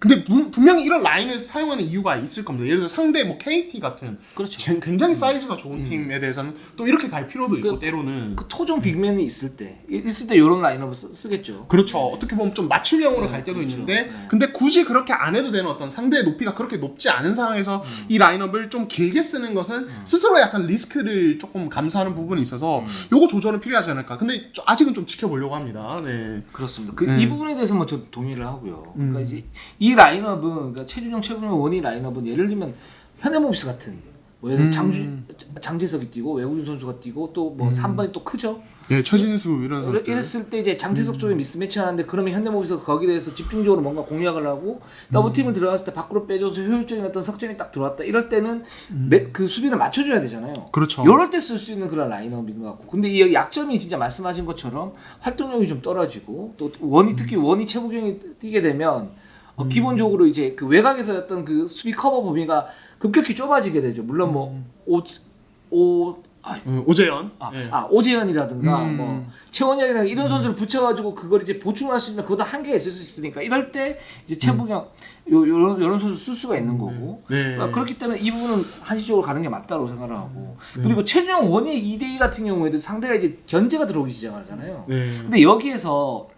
근데 분명히 이런 라인을 사용하는 이유가 있을 겁니다. 예를 들어 상대 뭐 KT 같은 그렇죠. 굉장히 사이즈가 좋은 팀에 대해서는 또 이렇게 갈 필요도 있고 때로는 그 토종 빅맨이 있을 때 이런 라인업을 쓰겠죠. 그렇죠. 어떻게 보면 좀 맞춤형으로 갈 때도 그렇죠. 있는데 근데 굳이 그렇게 안 해도 되는 어떤 상대의 높이가 그렇게 높지 않은 상황에서 이 라인업을 좀 길게 쓰는 것은 스스로 약간 리스크를 조금 감수하는 부분이 있어서 요거 조절은 필요하지 않을까. 근데 아직은 좀 지켜보려고 합니다. 네. 그렇습니다. 이 부분에 대해서 뭐 저 동의를 하고요. 그러니까 이제 이 라인업은 그러니까 최준용, 최부경, 원희 라인업은 예를 들면 현대모비스 같은 뭐 예를 들어 장재석이 뛰고 외국인 선수가 뛰고 또 뭐 3번이 또 크죠. 예, 최진수 이런 선수들. 이랬을 때 이제 장재석 쪽에 미스매치 하는데 그러면 현대모비스가 거기에 대해서 집중적으로 뭔가 공략을 하고 더블팀을 들어갔을 때 밖으로 빼줘서 효율적인 어떤 석점이 딱 들어왔다 이럴 때는 그 수비를 맞춰줘야 되잖아요. 그렇죠. 이럴 때 쓸 수 있는 그런 라인업인 것 같고 근데 이 약점이 진짜 말씀하신 것처럼 활동력이 좀 떨어지고 또 특히 원희 최부경이 뛰게 되면 기본적으로 이제 그 외곽에서 어떤 그 수비 커버 범위가 급격히 좁아지게 되죠. 물론 뭐 오재현. 오재현이라든가 뭐 최원혁이라든가 이런 선수를 붙여가지고 그걸 이제 보충할 수 있는 그것도 한계가 있을 수 있으니까 이럴 때 이제 최부경 요런 선수 쓸 수가 있는 거고 그러니까 그렇기 때문에 이 부분은 한시적으로 가는 게 맞다고 생각을 하고 그리고 최준용 원희 2대2 같은 경우에도 상대가 이제 견제가 들어오기 시작하잖아요. 근데 여기에서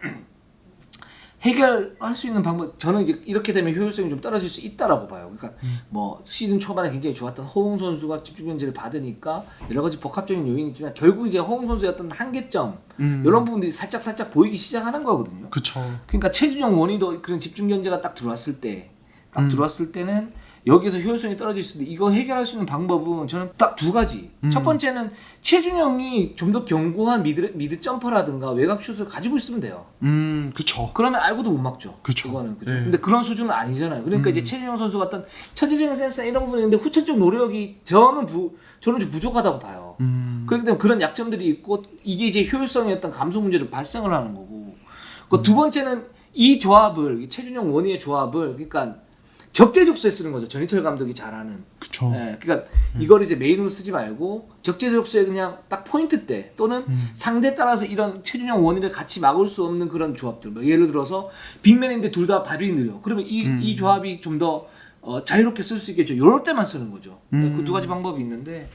해결할 수 있는 방법 저는 이제 이렇게 되면 효율성이 좀 떨어질 수 있다라고 봐요. 그러니까 뭐 시즌 초반에 굉장히 좋았던 허웅 선수가 집중 견제를 받으니까 여러 가지 복합적인 요인이 있지만 결국 이제 허웅 선수의 어떤 한계점 이런 부분들이 살짝 보이기 시작하는 거거든요. 그렇죠. 그러니까 최준용 원희도 그런 집중 견제가 딱 들어왔을 때는 여기서 효율성이 떨어질 수 있는데 이거 해결할 수 있는 방법은 저는 딱 두 가지. 첫 번째는 최준용이 좀 더 견고한 미드 점퍼라든가 외곽 슛을 가지고 있으면 돼요. 그렇죠. 그러면 알고도 못 막죠. 그쵸. 그거는 그죠. 네. 근데 그런 수준은 아니잖아요. 그러니까 이제 최준용 선수가 어떤 천재적인 센스 이런 부분이 있는데 후천적 노력이 저는 좀 부족하다고 봐요. 그렇기 때문에 그런 약점들이 있고 이게 이제 효율성의 어떤 감소 문제를 발생을 하는 거고. 두 번째는 이 조합을 최준용 원희의 조합을 그러니까 적재적소에 쓰는 거죠. 전희철 감독이 잘하는. 그렇죠. 네, 그러니까 이걸 이제 메인으로 쓰지 말고 적재적소에 그냥 딱 포인트 때 또는 상대에 따라서 이런 최준용 원희를 같이 막을 수 없는 그런 조합들. 뭐 예를 들어서 빅맨인데 둘 다 발이 느려. 그러면 이 조합이 좀 더 자유롭게 쓸 수 있겠죠. 이럴 때만 쓰는 거죠. 그 두 가지 방법이 있는데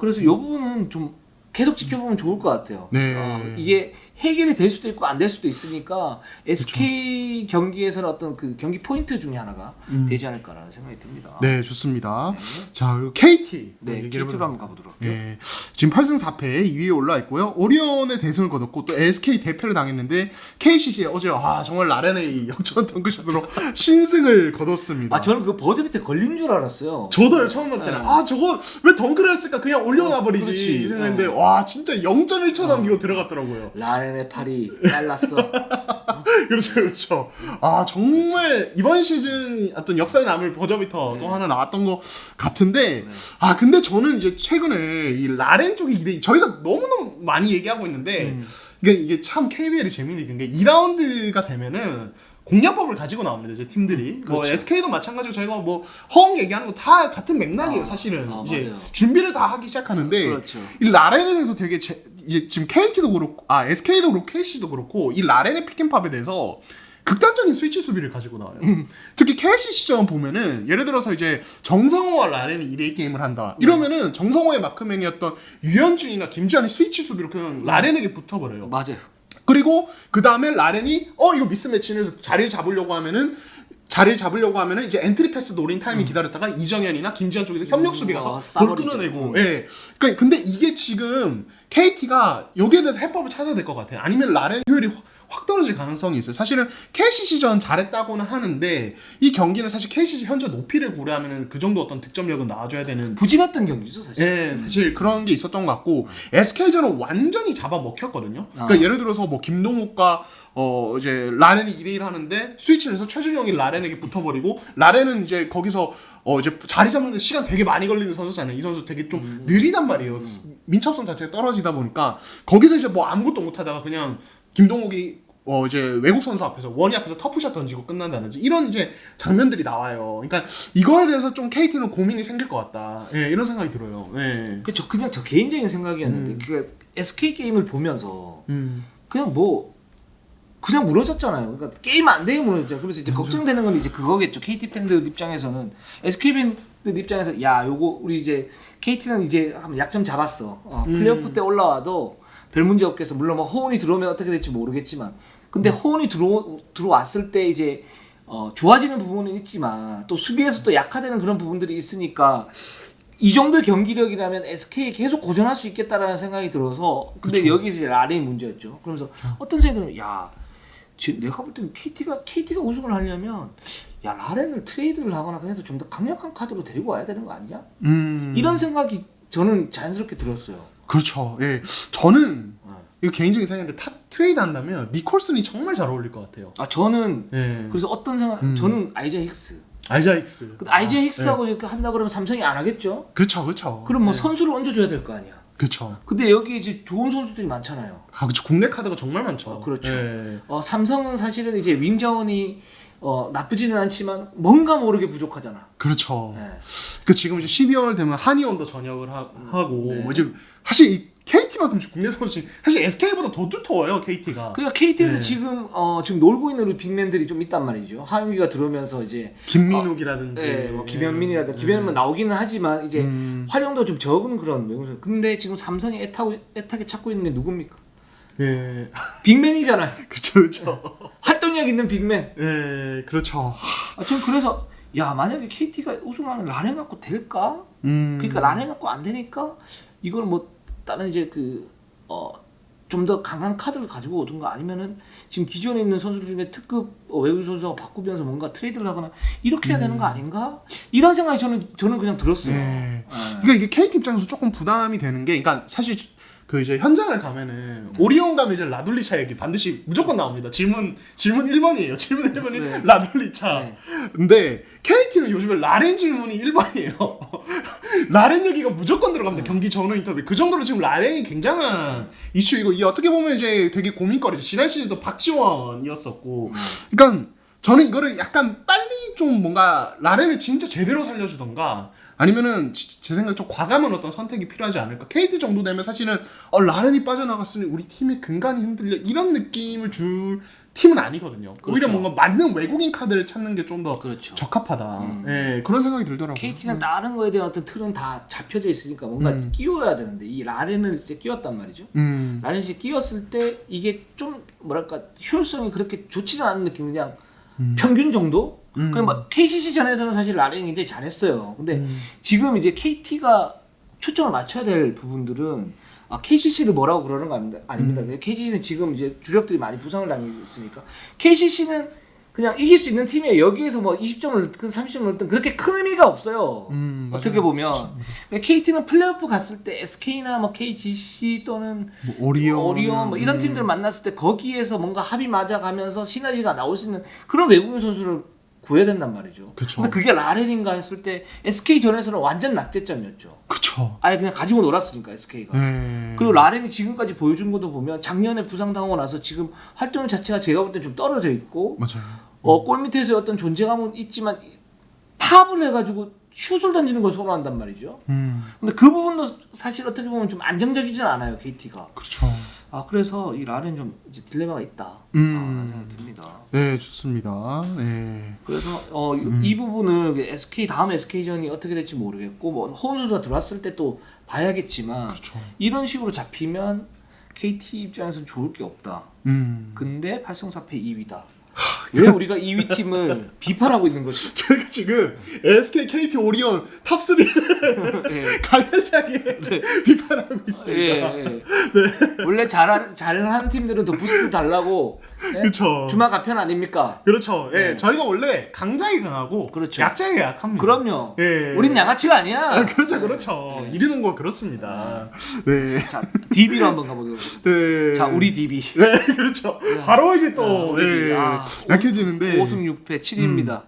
그래서 이 부분은 좀 계속 지켜보면 좋을 것 같아요. 네. 이게 해결이 될 수도 있고 안 될 수도 있으니까 SK 경기에서는 어떤 그 경기 포인트 중에 하나가 되지 않을까라는 생각이 듭니다. 네, 좋습니다. 네. 자, 그리고 KT. 네, KT로 한번 가보도록 할게요. 네, 지금 8승 4패 2위에 올라 있고요. 오리온의 대승을 거뒀고 또 SK 대패를 당했는데 KCC에 어제 정말 라렌의 역전 덩크슛으로 신승을 거뒀습니다. 저는 그 버즈 밑에 걸린 줄 알았어요. 저도요, 처음 봤을 때는 저거 왜 덩크를 했을까 그냥 올려놔 버리지 생각했는데 와 진짜 0.1초 남기고 들어갔더라고요. 라렌의 팔이 잘랐어. 그렇죠. 정말 이번 시즌 어떤 역사에 남을 버저비터 또 하나 나왔던 것 같은데 근데 저는 이제 최근에 이 라렌 쪽의 이대 저희가 너무너무 많이 얘기하고 있는데 이게 참 KBL이 재밌는 게 2라운드가 되면은 공략법을 가지고 나옵니다. 이제 팀들이 그렇죠. 뭐 SK도 마찬가지고 저희가 뭐 허웅 얘기하는 거 다 같은 맥락이에요. 사실은 이제 맞아요. 준비를 다 하기 시작하는데 그렇죠. 이 라렌에 대해서 되게 이제 지금 KT도 그렇고 SK도 그렇고 KC도 그렇고 이 라렌의 픽앤팝에 대해서 극단적인 스위치 수비를 가지고 나와요. 특히 KCC전 보면은 예를 들어서 이제 정성호와 라렌이 2대2 게임을 한다. 이러면은 정성호의 마크맨이었던 유현준이나 김지한이 스위치 수비로 그냥 라렌에게 붙어버려요. 맞아요. 그리고 그 다음에 라렌이 이거 미스매치를 자리를 잡으려고 하면은 이제 엔트리 패스 노린 타이밍 기다렸다가 이정현이나 김지한 쪽에서 협력 수비 가서 볼 끊어내고. 예. 그러니까 근데 이게 지금 KT가 여기에 대해서 해법을 찾아야 될 것 같아요. 아니면 라렌 효율이 확 떨어질 가능성이 있어요. 사실은 KCC전 잘했다고는 하는데 이 경기는 사실 KCC 현재 높이를 고려하면 그 정도 어떤 득점력은 나와줘야 되는 부진했던 경기죠 사실. 네, 사실 그런 게 있었던 것 같고 SK전은 완전히 잡아먹혔거든요. 그러니까 예를 들어서 뭐 김동욱과 이제 라렌이 2대1 하는데 스위치를 해서 최준영이 라렌에게 붙어버리고 라렌은 이제 거기서 이제 자리 잡는데 시간 되게 많이 걸리는 선수잖아요. 이 선수 되게 좀 느리단 말이에요. 민첩성 자체가 떨어지다 보니까 거기서 이제 뭐 아무것도 못하다가 그냥 김동욱이 이제 외국 선수 앞에서 원이 앞에서 터프샷 던지고 끝난다든지 이런 이제 장면들이 나와요. 그러니까 이거에 대해서 좀 KT는 고민이 생길 것 같다. 예, 이런 생각이 들어요. 예. 그쵸. 그냥 저 개인적인 생각이었는데 그 SK 게임을 보면서 그냥 그냥 무너졌잖아요. 그러니까 게임 안 되게 무너졌죠. 그래서 이제 걱정되는 건 이제 그거겠죠. KT 팬들 입장에서는 SK 팬들 입장에서 요거 우리 이제 KT는 이제 한번 약점 잡았어. 플레이오프 때 올라와도 별 문제 없겠어. 물론 뭐 호운이 들어오면 어떻게 될지 모르겠지만, 근데 호운이 들어왔을 때 이제 좋아지는 부분은 있지만 또 수비에서 또 약화되는 그런 부분들이 있으니까 이 정도의 경기력이라면 SK에 계속 고전할 수 있겠다라는 생각이 들어서. 근데 그쵸. 여기서 이제 라렌이 문제였죠. 그러면서 어떤 생각이 들면 내가 볼 때는 KT가 우승을 하려면 라렌을 트레이드를 하거나 해서 좀 더 강력한 카드로 데리고 와야 되는 거 아니냐? 이런 생각이 저는 자연스럽게 들었어요. 그렇죠. 예, 저는 이거 개인적인 생각인데 트레이드 한다면 니콜슨이 정말 잘 어울릴 것 같아요. 저는 그래서 어떤 생각? 저는 아이자이 힉스. 근데 아이자이 힉스하고 이렇게 한다 그러면 삼성이 안 하겠죠? 그렇죠. 그럼 뭐 선수를 얹어줘야 될 거 아니야. 그렇죠. 근데 여기 이제 좋은 선수들이 많잖아요. 그렇죠. 국내 카드가 정말 많죠. 그렇죠. 삼성은 사실은 이제 윙 자원이 나쁘지는 않지만 뭔가 모르게 부족하잖아. 그렇죠. 그 지금 이제 12월 되면 한의원도 전역을 하고 이제 사실 이 KT만큼 국내 선수 사실 SK보다 더 두터워요 KT가. 그러니까 KT에서 지금 놀고 있는 우리 빅맨들이 좀 있단 말이죠. 하윤기가 들어오면서 이제 김민욱이라든지 뭐 김현민이라든지 김현민은 나오기는 하지만 이제 활용도 좀 적은 그런 외국선. 근데 지금 삼성이 애타게 찾고 있는 게 누굽니까? 빅맨이잖아요. 그렇죠. 활동력 있는 빅맨. 그렇죠. 전 그래서 만약에 KT가 우승하면 라렌 갖고 될까? 그러니까 라렌 갖고 안 되니까 이걸 뭐 다른 이제 좀 더 강한 카드를 가지고 오든가 아니면은 지금 기존에 있는 선수들 중에 특급 외국 선수와 바꾸면서 뭔가 트레이드를 하거나 이렇게 해야 되는 거 아닌가? 이런 생각이 저는 그냥 들었어요. 그러니까 이게 KT 입장에서 조금 부담이 되는 게, 그러니까 사실 그 이제 현장을 가면은 오리온 가면 이제 라둘리차 얘기 반드시 무조건 나옵니다. 질문 1번이에요. 질문 1번이 라둘리차. 근데 KT는 요즘에 라렌 질문이 1번이에요. 라렌 얘기가 무조건 들어갑니다. 경기 전후 인터뷰. 그 정도로 지금 라렌이 굉장한 이슈이고, 이게 어떻게 보면 이제 되게 고민거리죠. 지난 시즌도 박지원이었었고. 그러니까 저는 이거를 약간 빨리 좀 뭔가 라렌을 진짜 제대로 살려주던가, 아니면은 제 생각에 좀 과감한 어떤 선택이 필요하지 않을까. KT 정도 되면 사실은 라렌이 빠져나갔으니 우리 팀의 근간이 흔들려, 이런 느낌을 줄 팀은 아니거든요. 그렇죠. 오히려 뭔가 맞는 외국인 카드를 찾는 게 좀 더 그렇죠. 적합하다. 예, 그런 생각이 들더라고요. KT는 다른 거에 대한 어떤 틀은 다 잡혀져 있으니까 뭔가 끼워야 되는데 이 라렌을 이제 끼웠단 말이죠. 라렌이 끼웠을 때 이게 좀 뭐랄까 효율성이 그렇게 좋지는 않은 느낌, 그냥 평균 정도? 그냥 뭐 KCC 전에서는 사실 라렌이 굉장히 잘했어요. 근데 지금 이제 KT가 초점을 맞춰야 될 부분들은 KCC를 뭐라고 그러는 거 아닙니다. KCC는 지금 이제 주력들이 많이 부상을 당하고 있으니까 KCC는 그냥 이길 수 있는 팀이에요. 여기에서 뭐 20점을 넣든 30점을 넣든 그렇게 큰 의미가 없어요. 어떻게 보면 KT는 플레이오프 갔을 때 SK나 뭐 KGC 또는 뭐 오리온 뭐 이런 팀들 만났을 때 거기에서 뭔가 합이 맞아가면서 시너지가 나올 수 있는 그런 외국인 선수를 구해야 된단 말이죠. 그쵸. 근데 그게 라렌인가 했을 때 SK 전에서는 완전 낙제점이었죠. 그쵸. 아예 그냥 가지고 놀았으니까 SK가. 그리고 라렌이 지금까지 보여준 것도 보면 작년에 부상당하고 나서 지금 활동 자체가 제가 볼 땐 좀 떨어져 있고, 맞아요. 골 밑에서 어떤 존재감은 있지만 탑을 해가지고 슛을 던지는 걸 선호한단 말이죠. 근데 그 부분도 사실 어떻게 보면 좀 안정적이진 않아요, KT가. 그렇죠. 그래서 이 라렌 좀 이제 딜레마가 있다. 라는 생각이 듭니다. 네, 좋습니다. 네. 그래서 이 부분을 SK 다음 SK전이 어떻게 될지 모르겠고, 뭐 허훈 선수가 들어왔을 때 또 봐야겠지만, 그렇죠. 이런 식으로 잡히면 KT 입장에서는 좋을 게 없다. 근데 8승 4패 2위다. 왜 우리가 2위 팀을 비판하고 있는 거죠? 저희가 지금 SK, KT, 오리온 탑3를 예. 간략하게 비판하고 있습니다. 예. 원래 잘하는 팀들은 더 부스트 달라고 그렇죠. 주말 가편 아닙니까? 그렇죠. 예, 저희가 원래 강자에 강하고 그렇죠. 약자에 약합니다. 그럼요. 예. 우린 양아치가 아니야. 그렇죠. 이리농구가 그렇습니다. 네. 자, DB로 한번 가보도록 하겠습니다. 네. 자, 우리 DB. 네, 그렇죠. 바로 이제 또 우리 예, 약해지는데 5승 6패 7위입니다.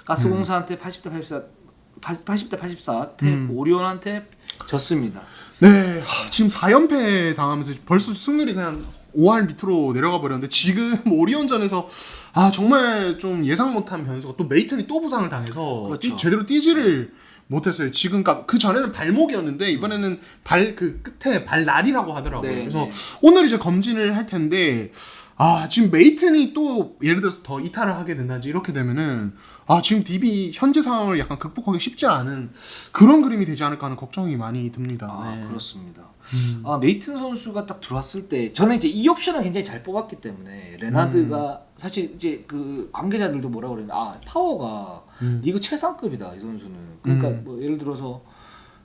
가스공사한테 80대 84 패했고 오리온한테 졌습니다. 네, 지금 4연패 당하면서 벌써 승률이 그냥 5할 밑으로 내려가 버렸는데 지금 오리온전에서 정말 좀 예상 못한 변수가 또 메이튼이 또 부상을 당해서 그렇죠. 제대로 뛰지를 못했어요. 지금 그 전에는 발목이었는데 이번에는 발 그 끝에 발날이라고 하더라고요. 네, 그래서 네. 오늘 이제 검진을 할 텐데 지금 메이튼이 또 예를 들어서 더 이탈을 하게 된다든지 이렇게 되면은 지금 DB 현재 상황을 약간 극복하기 쉽지 않은 그런 그림이 되지 않을까 하는 걱정이 많이 듭니다. 네. 그렇습니다. 메이튼 선수가 딱 들어왔을 때 저는 이제 이 옵션을 굉장히 잘 뽑았기 때문에 레나드가 사실 이제 그 관계자들도 뭐라 그러냐면 파워가 리그 최상급이다 이 선수는. 그러니까 뭐 예를 들어서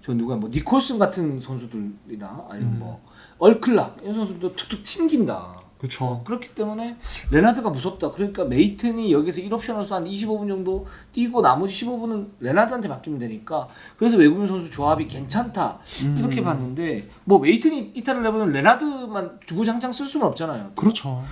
저 누가 뭐 니콜슨 같은 선수들이나 아니면 뭐 얼클락 이런 선수도 툭툭 튕긴다. 그렇죠. 그렇기 때문에 레나드가 무섭다. 그러니까 메이튼이 여기서 1옵션으로서 한 25분 정도 뛰고 나머지 15분은 레나드한테 맡기면 되니까 그래서 외국인 선수 조합이 괜찮다 이렇게 봤는데 뭐 메이튼이 이탈을 해보면 레나드만 주구장창 쓸 수는 없잖아요. 그렇죠.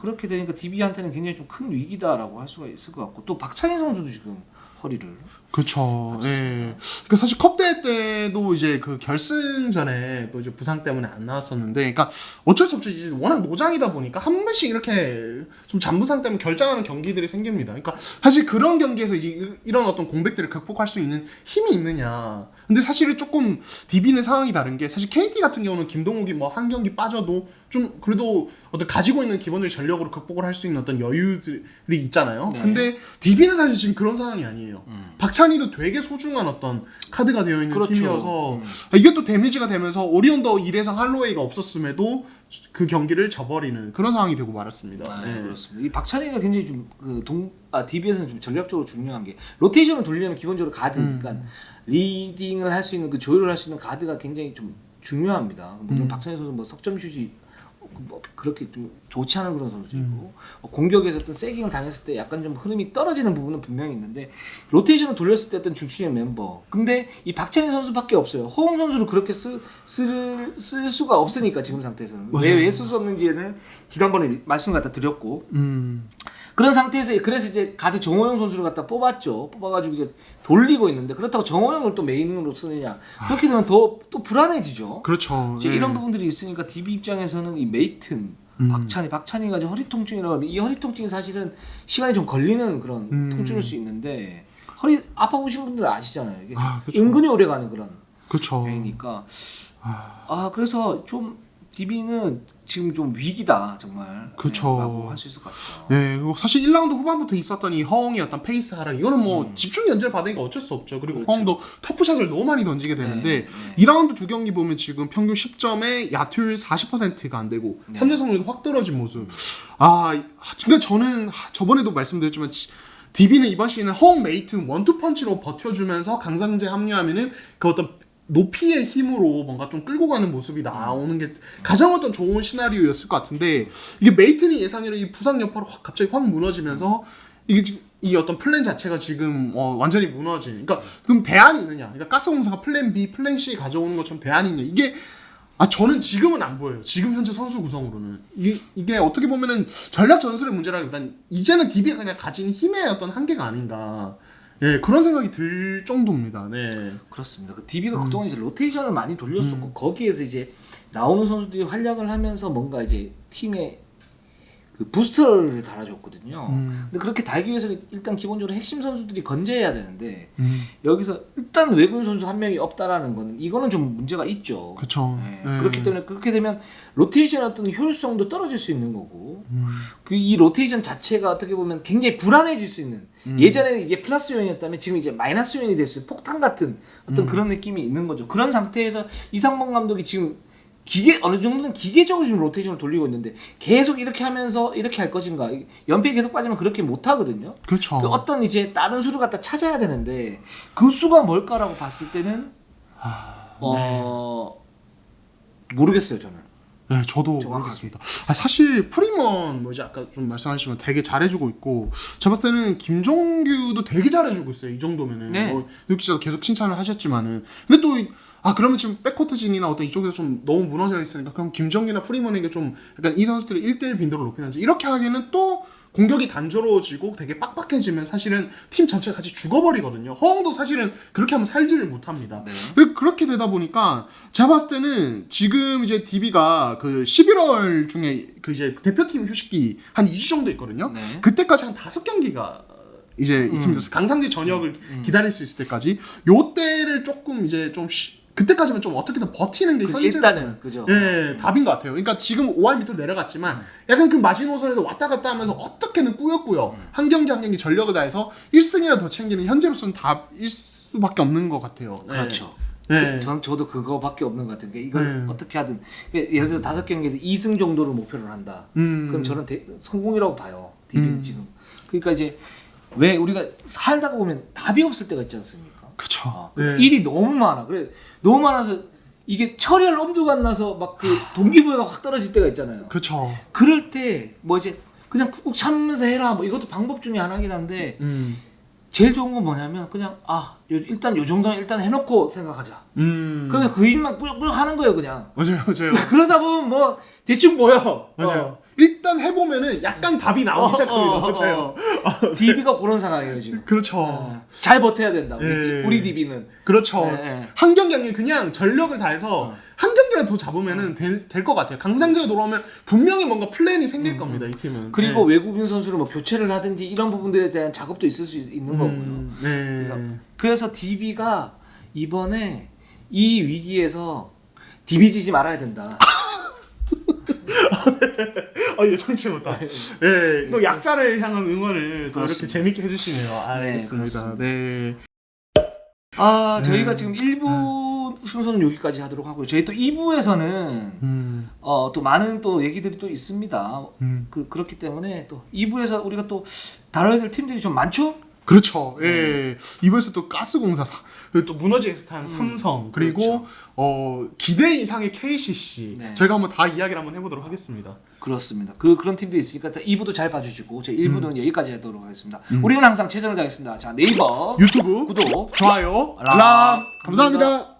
그렇게 되니까 DB한테는 굉장히 좀 큰 위기다라고 할 수가 있을 것 같고 또 박찬희 선수도 지금 허리를 그렇죠. 예. 그 사실 컵대회 때도 이제 그 결승전에 또 이제 부상 때문에 안 나왔었는데, 그러니까 어쩔 수 없이 이제 워낙 노장이다 보니까 한 번씩 이렇게 좀 잔부상 때문에 결장하는 경기들이 생깁니다. 그러니까 사실 그런 경기에서 이제 이런 어떤 공백들을 극복할 수 있는 힘이 있느냐. 근데 사실은 조금 DB는 상황이 다른 게 사실 KT 같은 경우는 김동욱이 뭐 한 경기 빠져도 좀 그래도 어떤 가지고 있는 기본적인 전력으로 극복을 할 수 있는 어떤 여유들이 있잖아요. 네. 근데 DB는 사실 지금 그런 상황이 아니에요. 박찬희도 되게 소중한 어떤 카드가 되어 있는 그렇죠. 팀이어서 이게 또 데미지가 되면서 오리온더 2대상 할로웨이가 없었음에도 그 경기를 져버리는 그런 상황이 되고 말았습니다. 네, 그렇습니다. 이 박찬희가 굉장히 좀 DB에서는 좀 전략적으로 중요한 게 로테이션을 돌리려면 기본적으로 가드, 그러니까 리딩을 할 수 있는 그 조율을 할 수 있는 가드가 굉장히 좀 중요합니다. 물론 박찬희 선수 뭐 석점 슛이 뭐 그렇게 좀 좋지 않은 그런 선수이고 공격에서 어떤 세깅을 당했을 때 약간 좀 흐름이 떨어지는 부분은 분명히 있는데 로테이션을 돌렸을 때 어떤 중심의 멤버. 근데 이 박찬희 선수밖에 없어요. 허웅 선수를 그렇게 쓸 수가 없으니까 지금 상태에서는 왜 쓸 수 없는지는 지난번에 말씀 갖다 드렸고. 그런 상태에서 그래서 이제 가드 정호영 선수를 갖다 뽑았죠. 뽑아가지고 이제 돌리고 있는데 그렇다고 정호영을 또 메인으로 쓰느냐 그렇게 되면 또 불안해지죠. 그렇죠. 이제 이런 부분들이 있으니까 DB 입장에서는 이 메이튼, 박찬희가 이제 허리 통증이라고 하면 이 허리 통증이 사실은 시간이 좀 걸리는 그런 통증일 수 있는데 허리 아파보신 분들은 아시잖아요. 이게 그쵸. 은근히 오래가는 그런 그렇죠. 병이니까 그래서 좀 DB는 지금 좀 위기다 정말. 그쵸. 라고 할 수 있을 것 같아요. 네, 그리고 사실 1라운드 후반부터 있었던 이 허웅의 어떤 페이스 하락 이거는 뭐 집중 연재를 받으니까 어쩔 수 없죠. 그리고 그렇죠. 허웅도 터프샷을 너무 많이 던지게 되는데 2라운드 두 경기 보면 지금 평균 10점에 야투율 40%가 안 되고 3점 성공률도 확 떨어진 모습. 그러니까 저는 저번에도 말씀드렸지만 DB는 이번 시즌에 허웅 메이튼 원투 펀치로 버텨주면서 강상재 합류하면은 그 어떤 높이의 힘으로 뭔가 좀 끌고 가는 모습이 나오는 게 가장 어떤 좋은 시나리오였을 것 같은데 이게 메이튼이 예상외로 이 부상 여파로 갑자기 확 무너지면서 이게 지금 이 어떤 플랜 자체가 지금 완전히 무너진. 그러니까 그럼 대안이 있느냐? 그러니까 가스공사가 플랜 B, 플랜 C 가져오는 것처럼 대안이 있냐? 이게 저는 지금은 안 보여요. 지금 현재 선수 구성으로는 이게 어떻게 보면은 전략 전술의 문제라기보단 이제는 DB가 그냥 가진 힘의 어떤 한계가 아닌가. 예, 그런 생각이 들 정도입니다. 네. 그렇습니다. 그 DB가 그동안 이제 로테이션을 많이 돌렸었고 거기에서 이제 나오는 선수들이 활약을 하면서 뭔가 이제 팀에 그 부스터를 달아줬거든요. 근데 그렇게 달기 위해서는 일단 기본적으로 핵심 선수들이 건재해야 되는데 여기서 일단 외국인 선수 한 명이 없다라는 거는 이거는 좀 문제가 있죠. 그렇죠. 네. 그렇기 때문에 그렇게 되면 로테이션 어떤 효율성도 떨어질 수 있는 거고 그 이 로테이션 자체가 어떻게 보면 굉장히 불안해질 수 있는 예전에는 이게 플러스 요인이었다면 지금 이제 마이너스 요인이 될 수 있는 폭탄 같은 어떤 그런 느낌이 있는 거죠. 그런 상태에서 이상범 감독이 지금 어느 정도는 기계적으로 지금 로테이션을 돌리고 있는데 계속 이렇게 하면서 이렇게 할 것인가 연패 계속 빠지면 그렇게 못 하거든요. 그렇죠. 그 어떤 이제 다른 수를 갖다 찾아야 되는데 그 수가 뭘까라고 봤을 때는 모르겠어요 저는. 네, 저도 모르겠습니다. 사실 프리먼 뭐지 아까 좀 말씀하셨지만 되게 잘해주고 있고 제가 봤을 때는 김종규도 되게 잘해주고 있어요. 이 정도면은 네. 유키 씨도 계속 칭찬을 하셨지만은 근데 또 그러면 지금 백코트진이나 어떤 이쪽에서 좀 너무 무너져 있으니까 그럼 김정기나 프리먼에게 좀 약간 이 선수들의 1대1 빈도를 높이는지 이렇게 하기에는 또 공격이 단조로워지고 되게 빡빡해지면 사실은 팀 전체가 같이 죽어버리거든요. 허웅도 사실은 그렇게 하면 살지를 못합니다. 네. 그렇게 되다 보니까 제가 봤을 때는 지금 이제 DB가 그 11월 중에 그 이제 대표팀 휴식기 한 2주 정도 있거든요. 네. 그때까지 한 5경기가 이제 있습니다. 강상재 전역을 기다릴 수 있을 때까지 요 때를 조금 이제 좀 그때까지만 좀 어떻게든 버티는 게 현재 일단은 그죠. 예, 답인 것 같아요. 그러니까 지금 5할 밑으로 내려갔지만 약간 그 마지노선에서 왔다 갔다 하면서 어떻게든 꾸역꾸역 한 경기 한 경기 전력을 다해서 1승이라도 더 챙기는 현재로서는 답일 수밖에 없는 것 같아요. 그렇죠. 네. 저도 그거밖에 없는 것 같은 게 이걸 어떻게 하든 예를 들어서 5경기에서 2승 정도를 목표를 한다. 그럼 저는 성공이라고 봐요. DB는 지금. 그러니까 이제 왜 우리가 살다가 보면 답이 없을 때가 있지 않습니까? 그쵸. 일이 너무 많아. 그래 너무 많아서 이게 처리할 엄두가 안 나서 막 그 동기부여가 확 떨어질 때가 있잖아요. 그쵸. 그럴 때 뭐 이제 그냥 꾹꾹 참으면서 해라. 뭐 이것도 방법 중에 하나긴 한데 제일 좋은 건 뭐냐면 그냥 일단 요 정도는 일단 해놓고 생각하자. 그러면 그 일만 꾸역꾸역 하는 거예요 그냥. 맞아요. 그러다 보면 뭐 대충 보여. 맞아요. 일단 해보면은 약간 답이 나오기 시작합니다. 맞아요. DB가 그런 상황이에요 지금. 그렇죠. 잘 버텨야 된다. 예. 우리 DB는. 그렇죠. 네. 한 경기 한 경기 그냥 전력을 다해서 한 경기라도 더 잡으면은 될 것 같아요. 강상재가 돌아오면 분명히 뭔가 플랜이 생길 겁니다. 이 팀은. 그리고 외국인 선수를 뭐 교체를 하든지 이런 부분들에 대한 작업도 있을 수 있는 거고요. 네. 그래서 DB가 이번에 이 위기에서 DB 지지 말아야 된다. 예상치 못한. 네, 또 약자를 향한 응원을 또 이렇게 재밌게 해주시네요. 알겠습니다. 네. 저희가 지금 1부 순서는 여기까지 하도록 하고요. 저희 또 2부에서는 또 많은 또 얘기들이 또 있습니다. 그렇기 때문에 또 2부에서 우리가 또 다뤄야 될 팀들이 좀 많죠? 그렇죠. 예. 이번에서 또 가스공사 그리고 또 무너지게 한 삼성 그리고 그렇죠. 기대 이상의 KCC 저희가 한번 다 이야기를 한번 해보도록 하겠습니다. 그렇습니다. 그런 팀도 있으니까 2부도 잘 봐주시고 저희 1부는 여기까지 하도록 하겠습니다. 우리는 항상 최선을 다하겠습니다. 자 네이버 유튜브 구독 좋아요 알람. 알람 감사합니다.